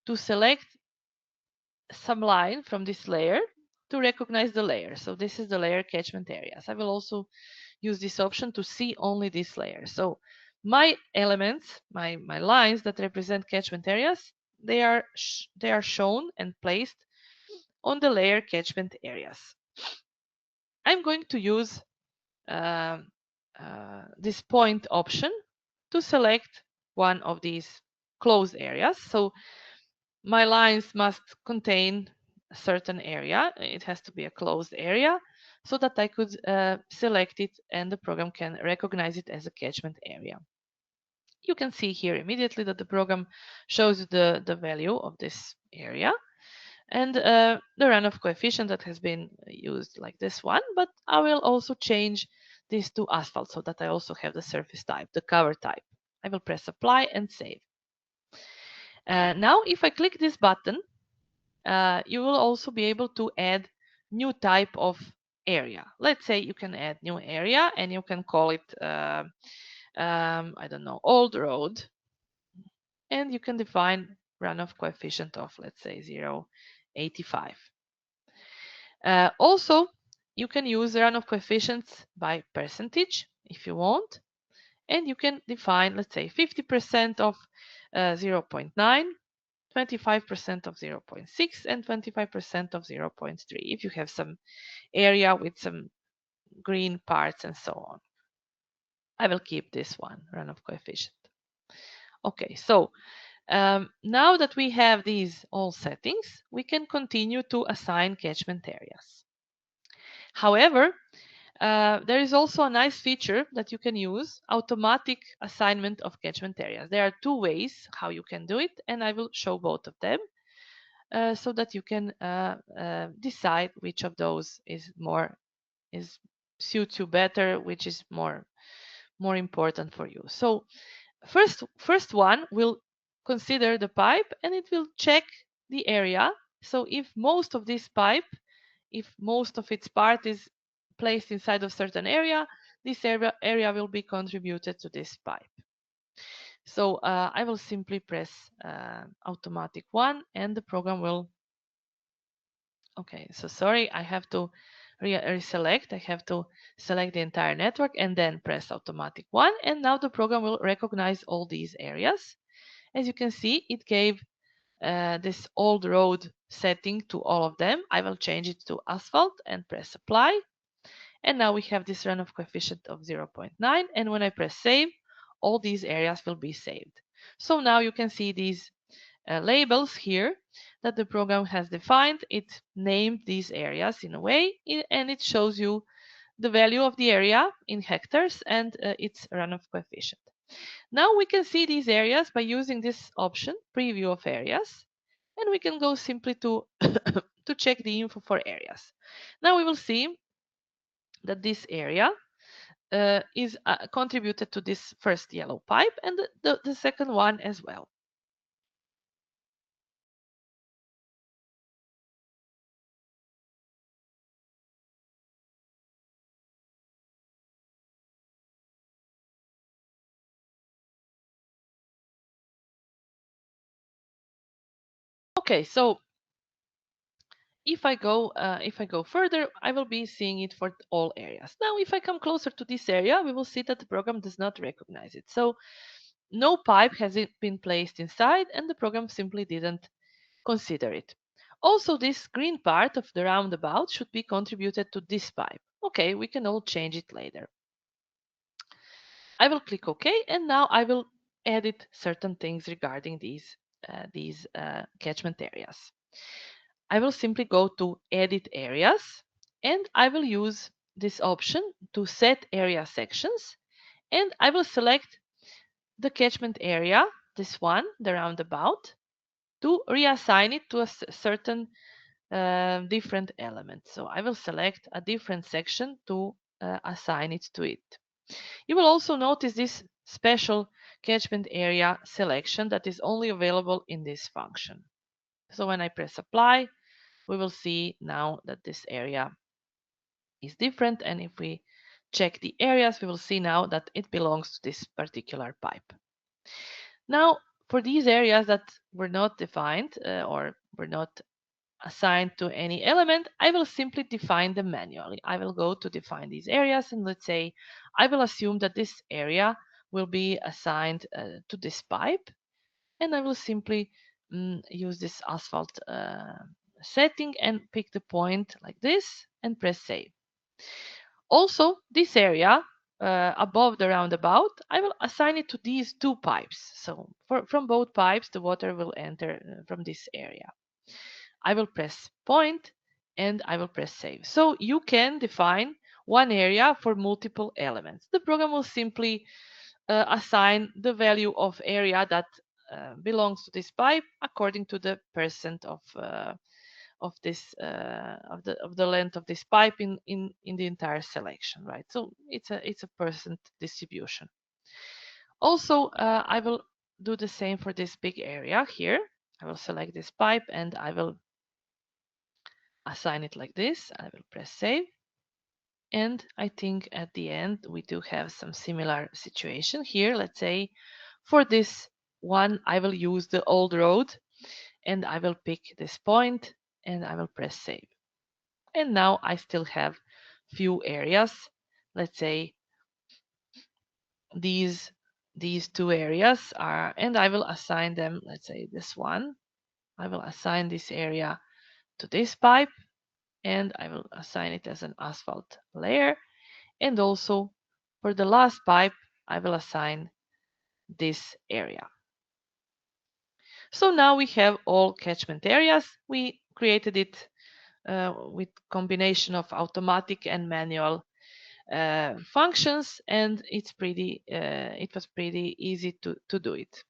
to select some line from this layer to recognize the layer. So this is the layer catchment areas. I will also use this option to see only this layer. So my elements, my lines that represent catchment areas, they are shown and placed on the layer catchment areas. I'm going to use this point option to select one of these closed areas. So my lines must contain a certain area. It has to be a closed area so that I could select it and the program can recognize it as a catchment area. You can see here immediately that the program shows the value of this area and the runoff coefficient that has been used like this one, but I will also change this to asphalt so that I also have the surface type, the cover type. I will press apply and save. Now if I click this button, you will also be able to add new type of area. Let's say you can add new area and you can call it I don't know, old road, and you can define runoff coefficient of, let's say, 0.85. Also, you can use runoff coefficients by percentage if you want, and you can define, let's say, 50% of 0.9, 25% of 0.6, and 25% of 0.3 if you have some area with some green parts and so on. I will keep this one, runoff coefficient. Okay, so now that we have these all settings, we can continue to assign catchment areas. However, there is also a nice feature that you can use, automatic assignment of catchment areas. There are two ways how you can do it, and I will show both of them so that you can decide which of those suits you better, which is more important for you. So first one will consider the pipe and it will check the area. So if most of this pipe, if most of its part is placed inside of certain area, this area will be contributed to this pipe. So I will simply press automatic one and the program will, okay, so sorry, I have to reselect. I have to select the entire network and then press automatic one, and now the program will recognize all these areas. As you can see, it gave this old road setting to all of them. I will change it to asphalt and press apply. And now we have this runoff coefficient of 0.9. And when I press save, all these areas will be saved. So now you can see these labels here that the program has defined. It named these areas in a way, and it shows you the value of the area in hectares and its runoff coefficient. Now we can see these areas by using this option, preview of areas, and we can go simply to to check the info for areas. Now we will see that this area is contributed to this first yellow pipe and the second one as well. Okay, so if I go further, I will be seeing it for all areas. Now, if I come closer to this area, we will see that the program does not recognize it. So no pipe has been placed inside, and the program simply didn't consider it. Also, this green part of the roundabout should be contributed to this pipe. Okay, we can all change it later. I will click OK, and now I will edit certain things regarding these catchment areas. I will simply go to Edit Areas, and I will use this option to set area sections, and I will select the catchment area, this one, the roundabout, to reassign it to a certain different element. So I will select a different section to assign it to it. You will also notice this special catchment area selection that is only available in this function. So when I press apply, we will see now that this area is different, and if we check the areas, we will see now that it belongs to this particular pipe. Now, for these areas that were not defined or were not assigned to any element, I will simply define them manually. I will go to define these areas, and let's say I will assume that this area will be assigned to this pipe, and I will simply use this asphalt setting and pick the point like this and press save. Also, this area above the roundabout, I will assign it to these two pipes. So from both pipes, the water will enter from this area. I will press point and I will press save. So you can define one area for multiple elements. The program will simply assign the value of area that belongs to this pipe according to the percent of this of the length of this pipe in the entire selection, right? So it's a percent distribution. Also, I will do the same for this big area here. I will select this pipe and I will assign it like this. I will press save. And I think at the end we do have some similar situation here. Let's say for this one, I will use the old road and I will pick this point and I will press save. And now I still have few areas. Let's say these two areas are, and I will assign them, let's say this one. I will assign this area to this pipe and I will assign it as an asphalt layer. And also for the last pipe, I will assign this area. So now we have all catchment areas. We created it with combination of automatic and manual functions, and it was pretty easy to do it.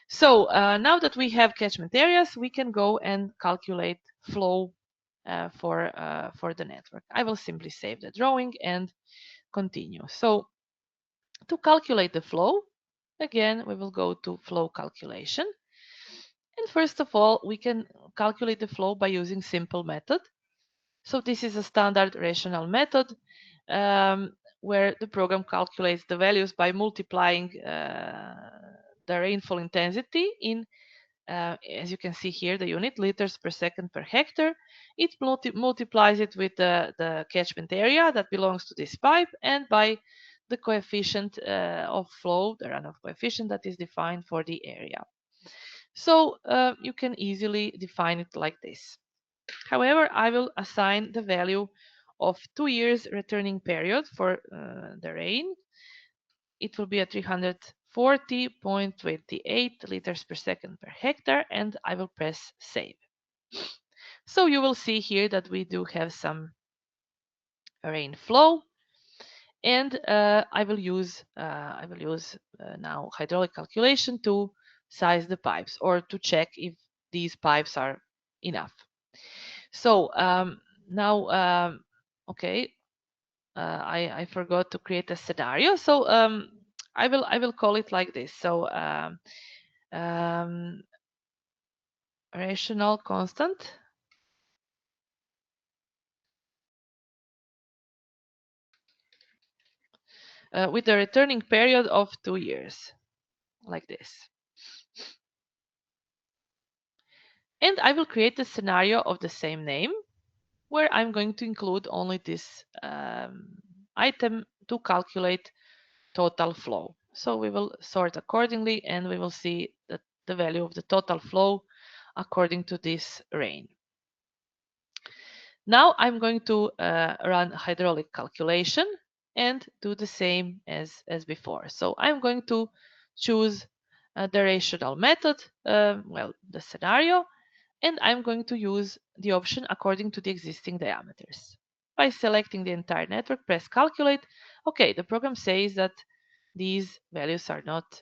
So now that we have catchment areas, we can go and calculate flow for the network. I will simply save the drawing and continue. So to calculate the flow, again, we will go to flow calculation. And first of all, we can calculate the flow by using simple method. So this is a standard rational method where the program calculates the values by multiplying the rainfall intensity in, as you can see here, the unit liters per second per hectare. It multiplies it with the catchment area that belongs to this pipe and by the coefficient of flow, the runoff coefficient that is defined for the area. So you can easily define it like this. However, I will assign the value of 2 years returning period for the rain. It will be a 300 40.28 liters per second per hectare, and I will press save. So you will see here that we do have some rain flow, and I will use now hydraulic calculation to size the pipes or to check if these pipes are enough. So now, okay, I forgot to create a scenario. So I will call it like this. So rational constant with a returning period of 2 years, like this. And I will create a scenario of the same name where I'm going to include only this item to calculate total flow. So we will sort accordingly, and we will see that the value of the total flow according to this rain. Now I'm going to run hydraulic calculation and do the same as before. So I'm going to choose the rational method, the scenario, and I'm going to use the option according to the existing diameters. By selecting the entire network, press calculate. Okay, the program says that these values are not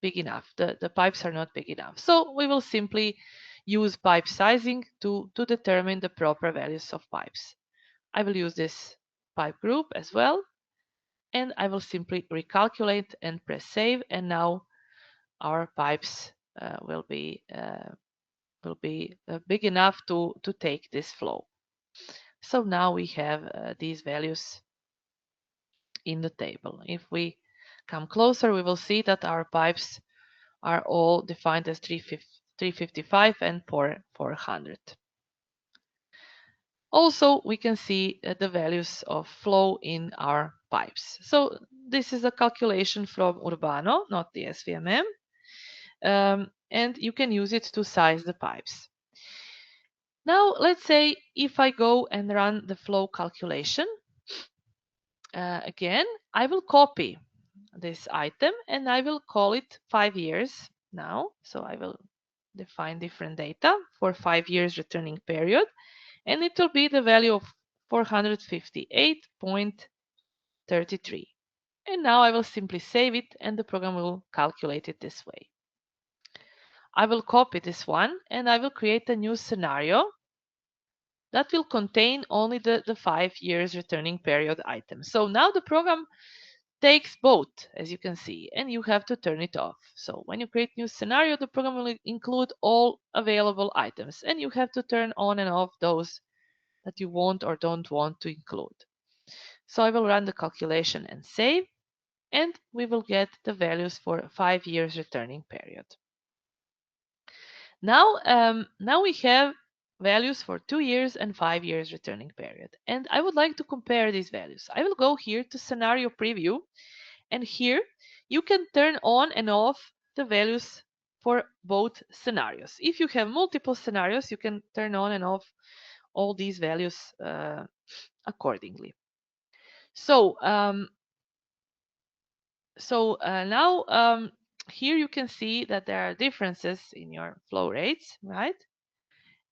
big enough. The pipes are not big enough. So we will simply use pipe sizing to determine the proper values of pipes. I will use this pipe group as well, and I will simply recalculate and press save, and now our pipes will be big enough to take this flow. So now we have these values in the table. If we come closer, we will see that our pipes are all defined as 355 and 400. Also, we can see the values of flow in our pipes. So this is a calculation from Urbano, not the SWMM, and you can use it to size the pipes. Now, let's say if I go and run the flow calculation, again, I will copy this item and I will call it 5 years now. So I will define different data for 5 years returning period, and it will be the value of 458.33. And now I will simply save it, and the program will calculate it this way. I will copy this one and I will create a new scenario that will contain only the 5 years returning period item. So now the program takes both, as you can see, and you have to turn it off. So when you create new scenario, the program will include all available items, and you have to turn on and off those that you want or don't want to include. So I will run the calculation and save, and we will get the values for 5 years returning period. Now we have values for 2 years and 5 years returning period, and I would like to compare these values. I will go here to scenario preview, and here you can turn on and off the values for both scenarios. If you have multiple scenarios, you can turn on and off all these values accordingly. So now here you can see that there are differences in your flow rates, right?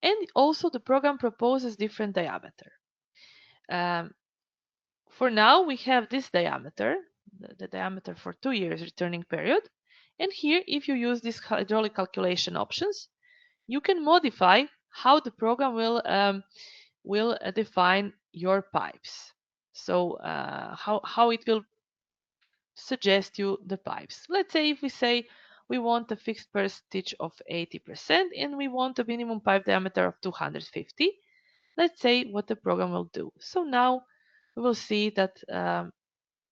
And also the program proposes different diameter. For now, we have this diameter, the diameter for 2 years returning period. And here, if you use these hydraulic calculation options, you can modify how the program will define your pipes. So how it will suggest you the pipes. Let's say if we say we want a fixed percentage of 80% and we want a minimum pipe diameter of 250. Let's say what the program will do. So now we will see that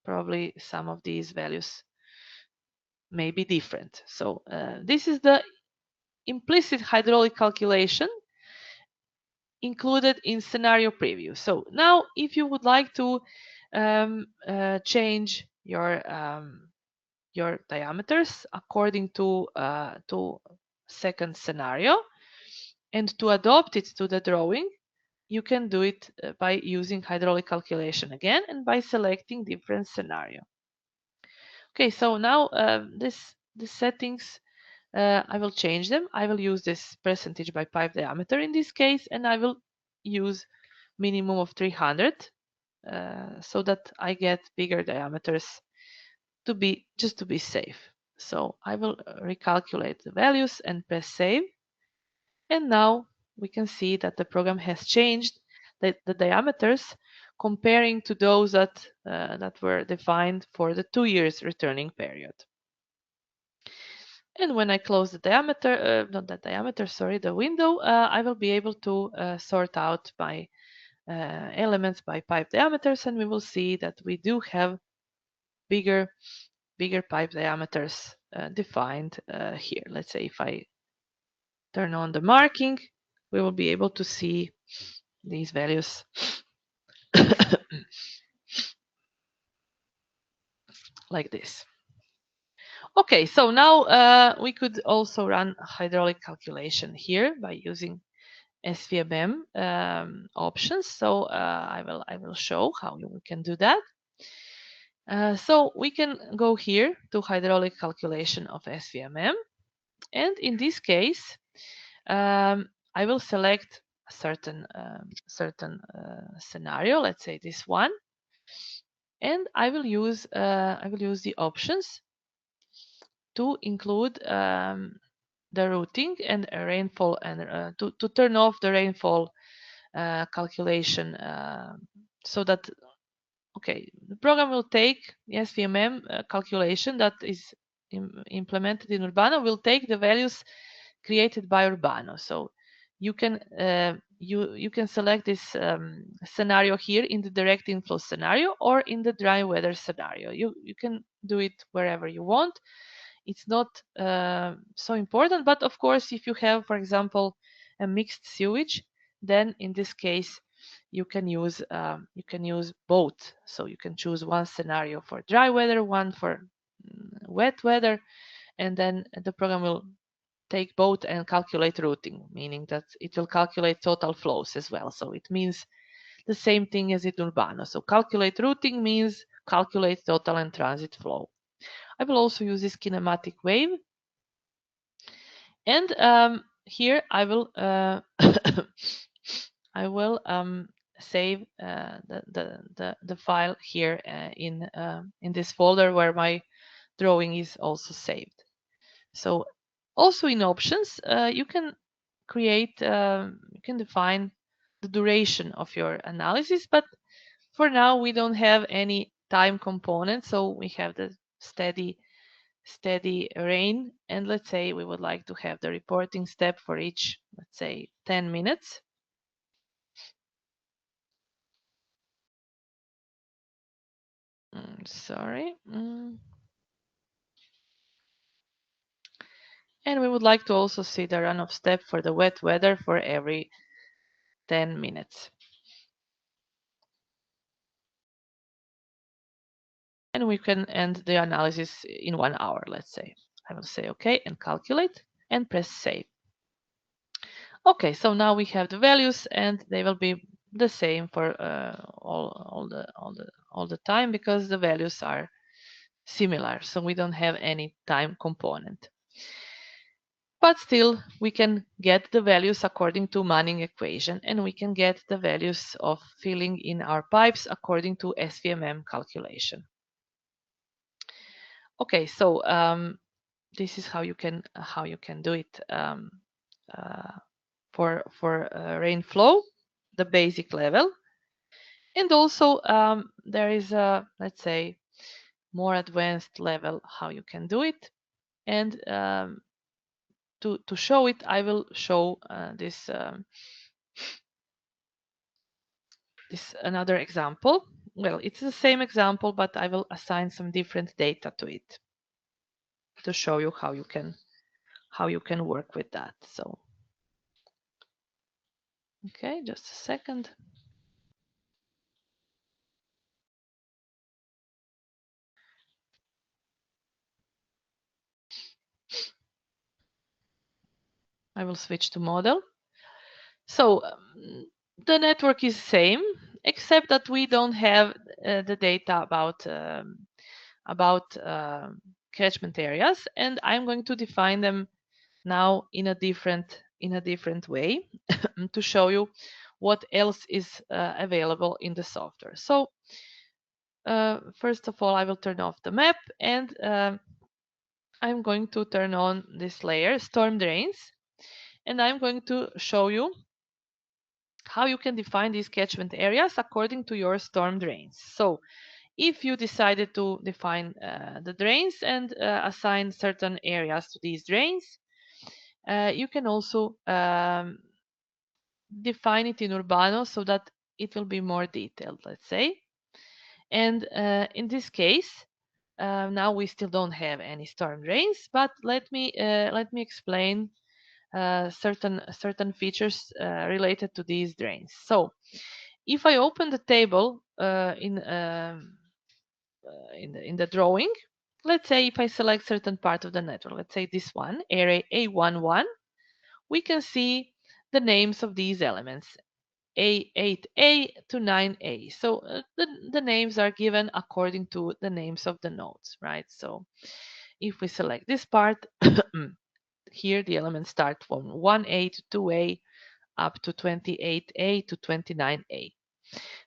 probably some of these values may be different. So this is the implicit hydraulic calculation included in scenario preview. So now if you would like to change your diameters according to second scenario and to adopt it to the drawing, you can do it by using hydraulic calculation again and by selecting different scenario. Okay, so now these settings, I will change them. I will use this percentage by pipe diameter in this case, and I will use minimum of 300 so that I get bigger diameters to be safe. So I will recalculate the values and press save. And now we can see that the program has changed the diameters comparing to those that were defined for the 2 years returning period. And when I close the diameter, not the diameter, sorry, the window, I will be able to sort out my elements by pipe diameters, and we will see that we do have bigger pipe diameters defined here. Let's say if I turn on the marking, we will be able to see these values like this. Okay, so now we could also run hydraulic calculation here by using SWMM options. So I will show how we can do that. So we can go here to hydraulic calculation of SWMM, and in this case, I will select a certain scenario. Let's say this one, and I will use the options to include the routing and rainfall, and to turn off the rainfall calculation, so that the program will take the SWMM calculation that is implemented in Urbano, will take the values created by Urbano. So you can you can select this scenario here in the direct inflow scenario or in the dry weather scenario. You can do it wherever you want. It's not so important, but of course, if you have, for example, a mixed sewage, then in this case you can use both. So you can choose one scenario for dry weather, one for wet weather, and then the program will take both and calculate routing, meaning that it will calculate total flows as well. So it means the same thing as in Urbano. So calculate routing means calculate total and transit flow. I will also use this kinematic wave, and here I will I will save the file here in this folder where my drawing is also saved. So also in options, you can create, you can define the duration of your analysis, but for now we don't have any time component, so we have the steady rain, and let's say we would like to have the reporting step for each, let's say 10 minutes. Sorry. And we would like to also see the runoff step for the wet weather for every 10 minutes. And we can end the analysis in 1 hour, let's say. I will say OK and calculate and press save. Okay, so now we have the values, and they will be the same for all the time, because the values are similar, so we don't have any time component. But still, we can get the values according to Manning equation, and we can get the values of filling in our pipes according to SWMM calculation. Okay, so this is how you can do it for rain flow, the basic level, and also there is a, let's say, more advanced level how you can do it. And to show it, I will show this another example. Well, it's the same example, but I will assign some different data to it to show you how you can work with that. So okay, just a second. I will switch to model. So the network is same, except that we don't have the data about about catchment areas, and I'm going to define them now in a different way to show you what else is available in the software. So first of all, I will turn off the map, and I'm going to turn on this layer, storm drains, and I'm going to show you how you can define these catchment areas according to your storm drains. So if you decided to define the drains and assign certain areas to these drains, you can also define it in Urbano so that it will be more detailed, let's say. And in this case, now we still don't have any storm drains, but let me explain certain features related to these drains. So if I open the table in the drawing, let's say if I select certain part of the network, let's say this one, area A11, we can see the names of these elements, A8A to 9A. So the names are given according to the names of the nodes, right? So if we select this part, here the elements start from 1A to 2A up to 28A to 29A.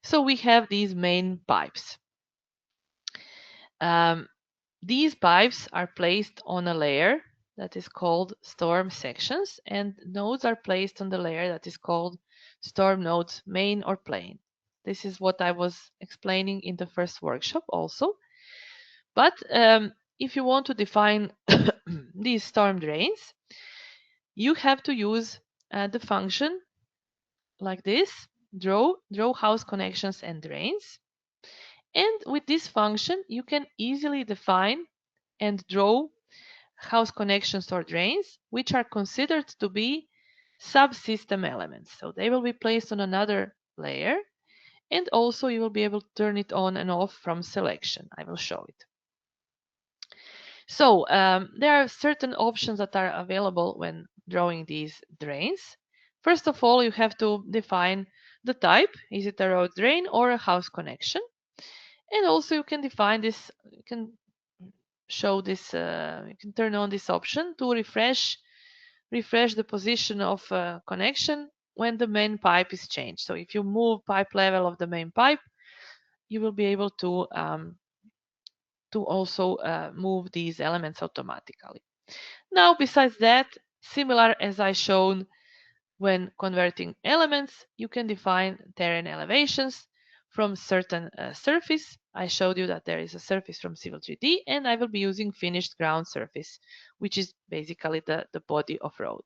So we have these main pipes. These pipes are placed on a layer that is called storm sections, and nodes are placed on the layer that is called storm nodes main or plane. This is what I was explaining in the first workshop also. But if you want to define these storm drains, you have to use the function like this, draw house connections and drains. And with this function, you can easily define and draw house connections or drains, which are considered to be subsystem elements. So they will be placed on another layer, and also you will be able to turn it on and off from selection. I will show it. So there are certain options that are available when drawing these drains. First of all, you have to define the type. Is it a road drain or a house connection? And also you can define this, you can show this, you can turn on this option to refresh the position of connection when the main pipe is changed. So if you move pipe level of the main pipe, you will be able to also move these elements automatically. Now, besides that, similar as I shown when converting elements, you can define terrain elevations from certain surface. I showed you that there is a surface from Civil 3D, and I will be using finished ground surface, which is basically the body of road.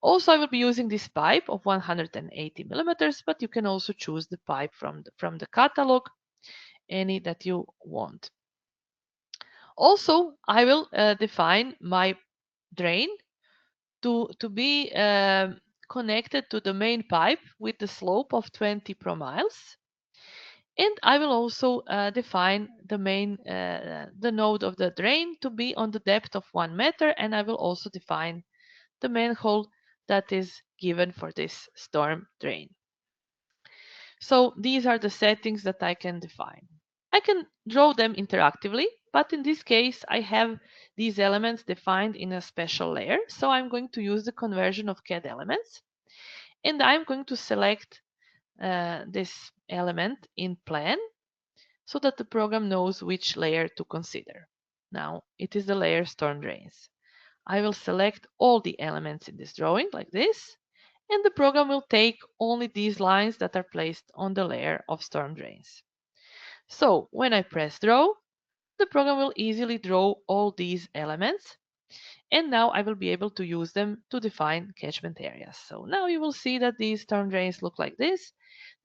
Also, I will be using this pipe of 180 millimeters, but you can also choose the pipe from the catalog, any that you want. Also, I will define my drain to be connected to the main pipe with the slope of 20 promiles. And I will also define the node of the drain to be on the depth of 1 meter, and I will also define the manhole that is given for this storm drain. So these are the settings that I can define. I can draw them interactively, but in this case I have these elements defined in a special layer. So I'm going to use the conversion of CAD elements, and I'm going to select this element in plan so that the program knows which layer to consider. Now it is the layer storm drains. I will select all the elements in this drawing like this, and the program will take only these lines that are placed on the layer of storm drains. So when I press draw, the program will easily draw all these elements, and now I will be able to use them to define catchment areas. So now you will see that these storm drains look like this.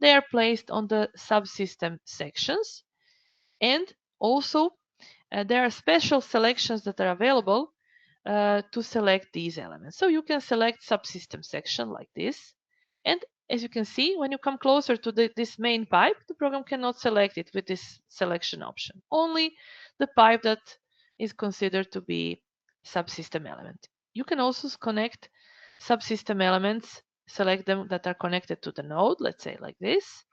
They are placed on the subsystem sections, and also there are special selections that are available to select these elements. So you can select subsystem section like this, and as you can see, when you come closer to this main pipe, the program cannot select it with this selection option. Only the pipe that is considered to be subsystem element. You can also connect subsystem elements, select them that are connected to the node, let's say like this,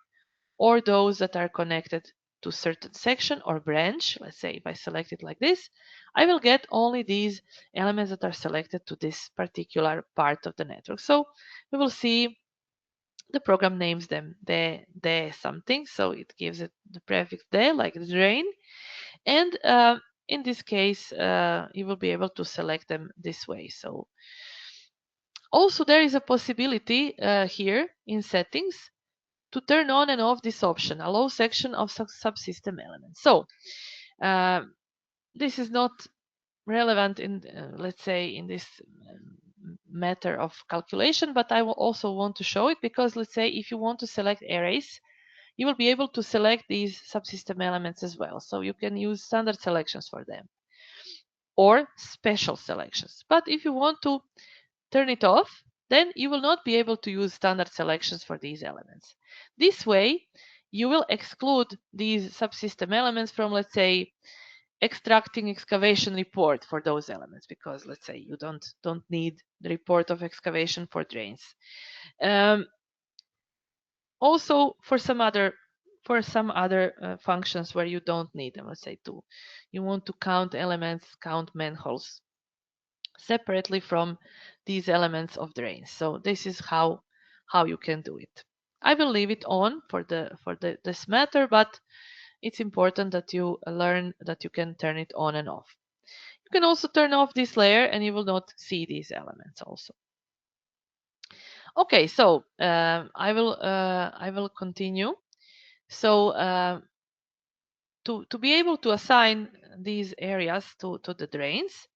or those that are connected to certain section or branch. Let's say if I select it like this, I will get only these elements that are selected to this particular part of the network. So we will see the program names them the something, so it gives it the prefix de, like the drain, and in this case you will be able to select them this way. So also there is a possibility here in settings to turn on and off this option, allow section of subsystem elements. So this is not relevant in let's say in this matter of calculation, but I will also want to show it, because let's say if you want to select arrays, you will be able to select these subsystem elements as well. So you can use standard selections for them or special selections. But if you want to turn it off, then you will not be able to use standard selections for these elements. This way, you will exclude these subsystem elements from, let's say, extracting excavation report for those elements, because let's say you don't need the report of excavation for drains. Also for some other functions where you don't need them, let's say you want to count elements, count manholes separately from these elements of drains. So this is how you can do it. I will leave it on for this matter, but it's important that you learn that you can turn it on and off. You can also turn off this layer and you will not see these elements also. Okay, so I will continue. So to be able to assign these areas to the drains,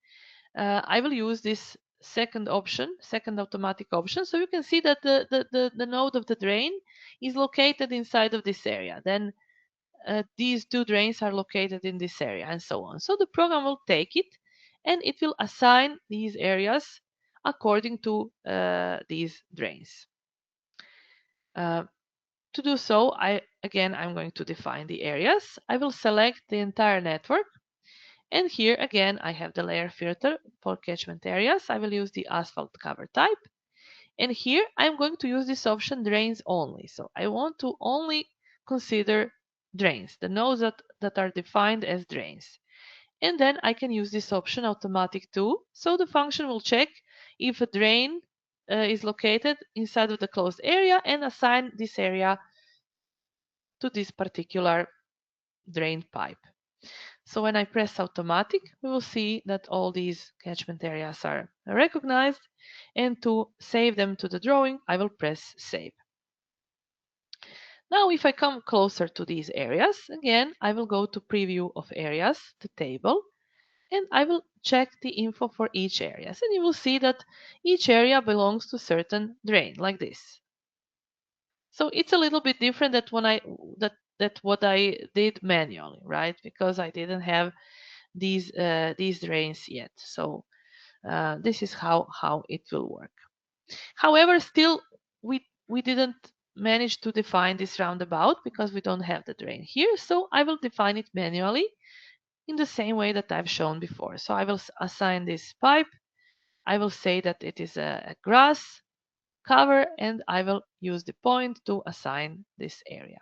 I will use this second automatic option. So you can see that the node of the drain is located inside of this area. Then these two drains are located in this area, and so on. So the program will take it and it will assign these areas according to these drains. To do so, I'm going to define the areas. I will select the entire network. And here again, I have the layer filter for catchment areas. I will use the asphalt cover type. And here I'm going to use this option drains only. So I want to only consider drains, the nodes that are defined as drains. And then I can use this option automatic too. So the function will check if a drain is located inside of the closed area and assign this area to this particular drain pipe. So when I press automatic, we will see that all these catchment areas are recognized, and to save them to the drawing, I will press save. Now if I come closer to these areas, again, I will go to preview of areas, the table, and I will check the info for each area. And you will see that each area belongs to certain drain, like this. So it's a little bit different that what I did manually, right? Because I didn't have these drains yet. So this is how it will work. However, still we didn't manage to define this roundabout because we don't have the drain here. So I will define it manually in the same way that I've shown before. So I will assign this pipe. I will say that it is a grass cover, and I will use the point to assign this area.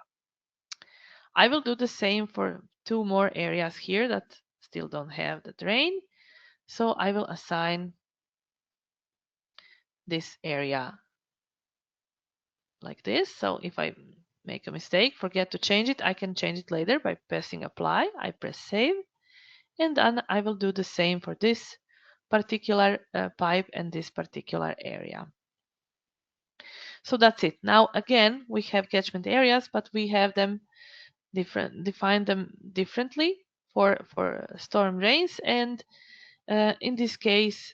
I will do the same for two more areas here that still don't have the drain. So I will assign this area like this. So if I make a mistake, forget to change it, I can change it later by pressing apply. I press save, and then I will do the same for this particular pipe and this particular area. So that's it. Now again, we have catchment areas, but we have them define them differently for storm drains, and in this case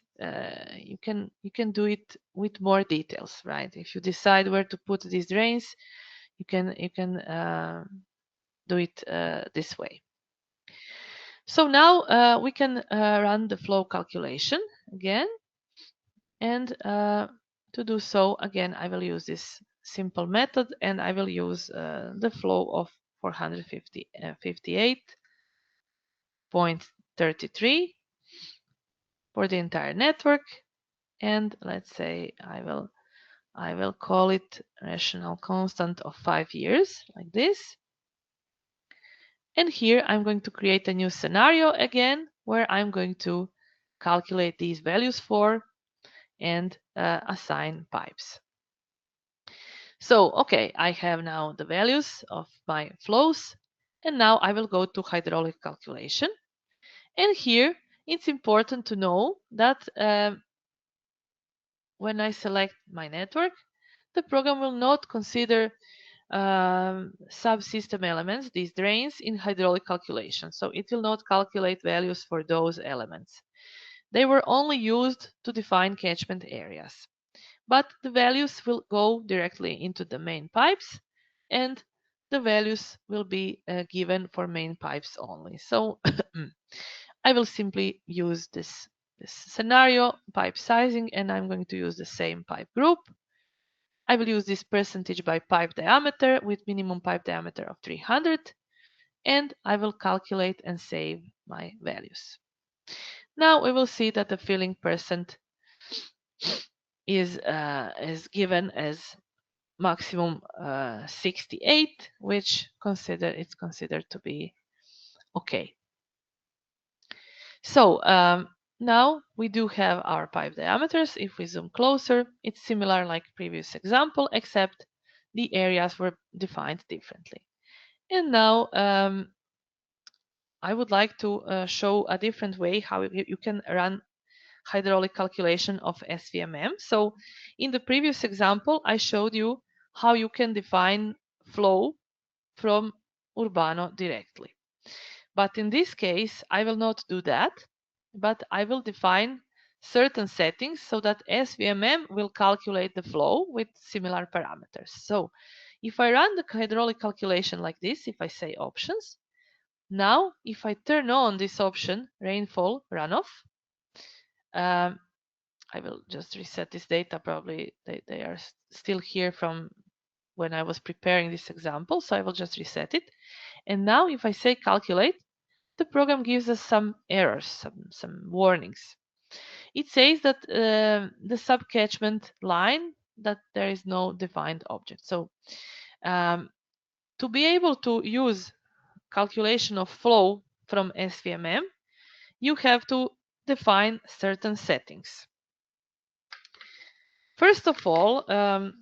you can do it with more details, right? If you decide where to put these drains, you can do it this way. So now we can run the flow calculation again, and to do so, again, I will use this simple method, and I will use the flow of 458.33 for the entire network. And let's say I will call it rational constant of 5 years, like this. And here I'm going to create a new scenario again, where I'm going to calculate these values for and assign pipes. So, okay, I have now the values of my flows, and now I will go to hydraulic calculation. And here it's important to know that when I select my network, the program will not consider subsystem elements, these drains, in hydraulic calculation. So it will not calculate values for those elements. They were only used to define catchment areas. But the values will go directly into the main pipes, and the values will be given for main pipes only. So I will simply use this scenario, pipe sizing, and I'm going to use the same pipe group. I will use this percentage by pipe diameter with minimum pipe diameter of 300, and I will calculate and save my values. Now we will see that the filling percent is given as maximum 68, which it's considered to be okay. So now we do have our pipe diameters. If we zoom closer, it's similar like previous example, except the areas were defined differently. And now I would like to show a different way how you can run hydraulic calculation of SWMM. So in the previous example, I showed you how you can define flow from Urbano directly. But in this case, I will not do that, but I will define certain settings so that SWMM will calculate the flow with similar parameters. So if I run the hydraulic calculation like this, if I say options, now if I turn on this option, rainfall runoff, I will just reset this data. Probably they are still here from when I was preparing this example. So I will just reset it. And now if I say calculate, the program gives us some errors, some warnings. It says that the sub-catchment line, that there is no defined object. So to be able to use calculation of flow from SWMM, you have to define certain settings. First of all,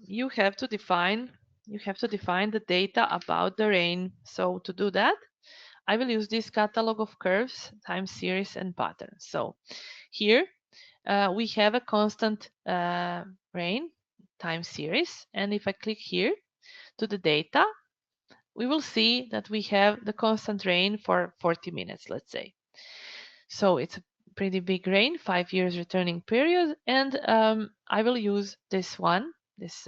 you have to define the data about the rain. So to do that, I will use this catalog of curves, time series, and patterns. So here we have a constant rain time series, and if I click here to the data, we will see that we have the constant rain for 40 minutes, let's say. So it's a pretty big rain, 5 years returning period, and I will use this one, this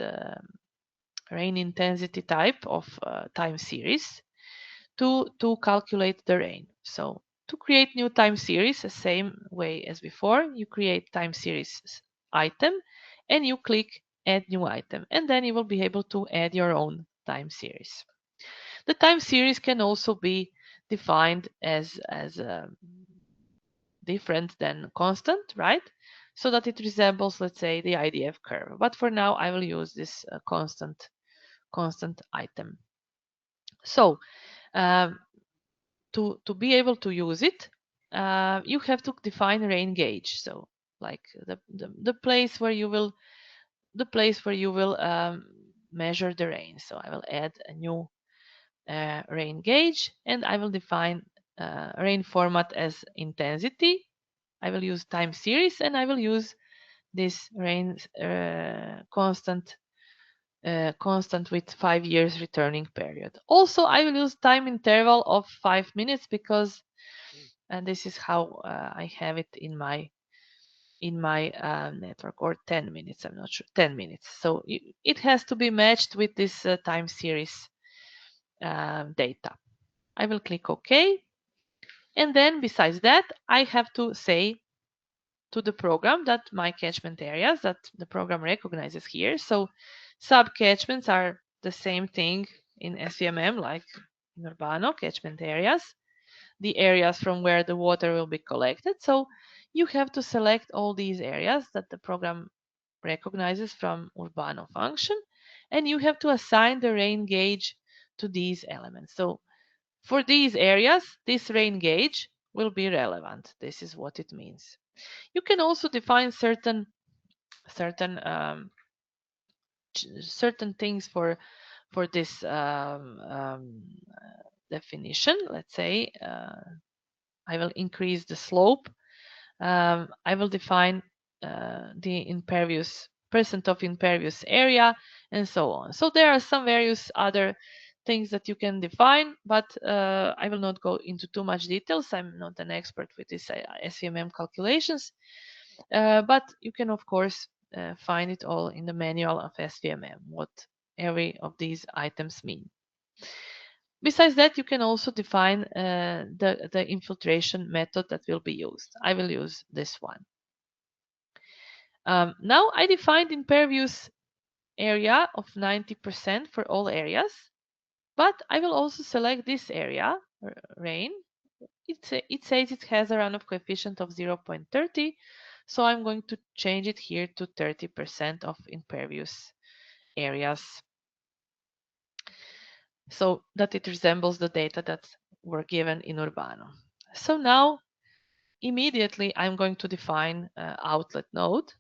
rain intensity type of time series to calculate the rain. So to create new time series, the same way as before, you create time series item and you click add new item, and then you will be able to add your own time series. The time series can also be defined as different than constant, right? So that it resembles, let's say, the IDF curve. But for now, I will use this constant item. So to be able to use it, you have to define rain gauge. So like the place where you will measure the rain. So I will add a new rain gauge, and I will define rain format as intensity. I will use time series, and I will use this rain constant with 5 years returning period. Also, I will use time interval of 5 minutes because, and this is how I have it in my network, or 10 minutes. I'm not sure, 10 minutes. So it has to be matched with this time series data. I will click OK. And then besides that, I have to say to the program that my catchment areas that the program recognizes here. So sub-catchments are the same thing in SWMM like in Urbano, catchment areas, the areas from where the water will be collected. So you have to select all these areas that the program recognizes from Urbano function, and you have to assign the rain gauge to these elements. So For these areas, this rain gauge will be relevant. This is what it means. You can also define certain things for this definition. Let's say I will increase the slope. I will define the impervious percent of impervious area, and so on. So there are some various other things that you can define, but I will not go into too much details. I'm not an expert with this SVMM calculations, but you can of course find it all in the manual of SVMM, what every of these items mean. Besides that, you can also define the infiltration method that will be used. I will use this one. Now I defined impervious area of 90% for all areas, but I will also select this area, rain. It says it has a runoff coefficient of 0.30, so I'm going to change it here to 30% of impervious areas, so that it resembles the data that were given in Urbano. So now immediately I'm going to define outlet node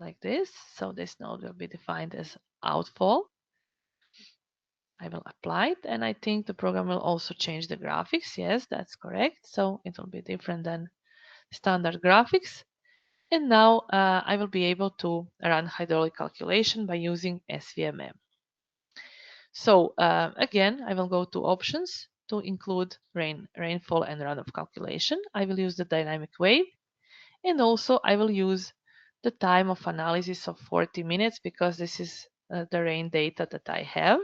like this. So this node will be defined as outfall. I will apply it, and I think the program will also change the graphics. Yes, that's correct. So it will be different than standard graphics. And now I will be able to run hydraulic calculation by using SVMM. So again, I will go to options to include rainfall and runoff calculation. I will use the dynamic wave, and also I will use the time of analysis of 40 minutes because this is the rain data that I have.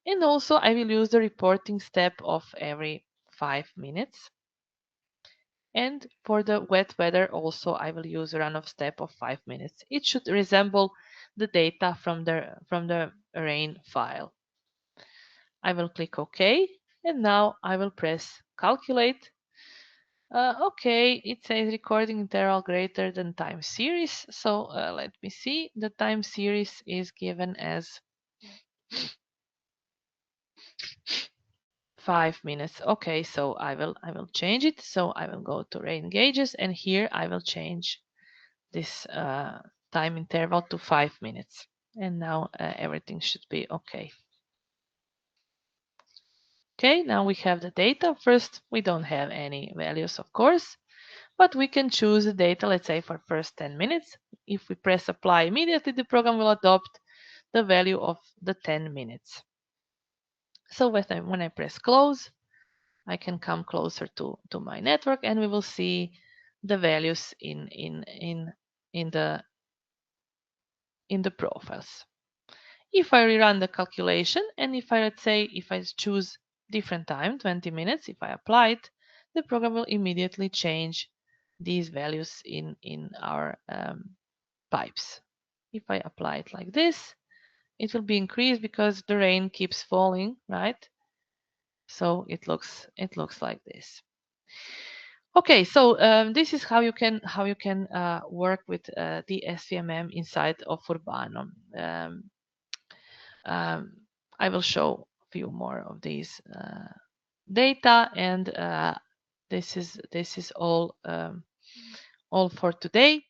And also I will use the reporting step of every 5 minutes. And for the wet weather also I will use a runoff step of 5 minutes. It should resemble the data from the rain file. I will click OK, and now I will press calculate. Okay, it says recording interval greater than time series. So let me see. The time series is given as 5 minutes. Okay, so I will change it. So I will go to rain gauges, and here I will change this time interval to 5 minutes. And now everything should be okay. Okay, now we have the data. First, we don't have any values, of course, but we can choose the data, let's say for first 10 minutes. If we press apply immediately, the program will adopt the value of the 10 minutes. So when I press close, I can come closer to my network, and we will see the values in the profiles. If I rerun the calculation, and if I choose different time, 20 minutes, if I apply it, the program will immediately change these values in our pipes. If I apply it like this, it will be increased because the rain keeps falling, right? So it looks like this. Okay, so this is how you can work with the SVMM inside of Urbano. I will show a few more of these data, and this is all for today.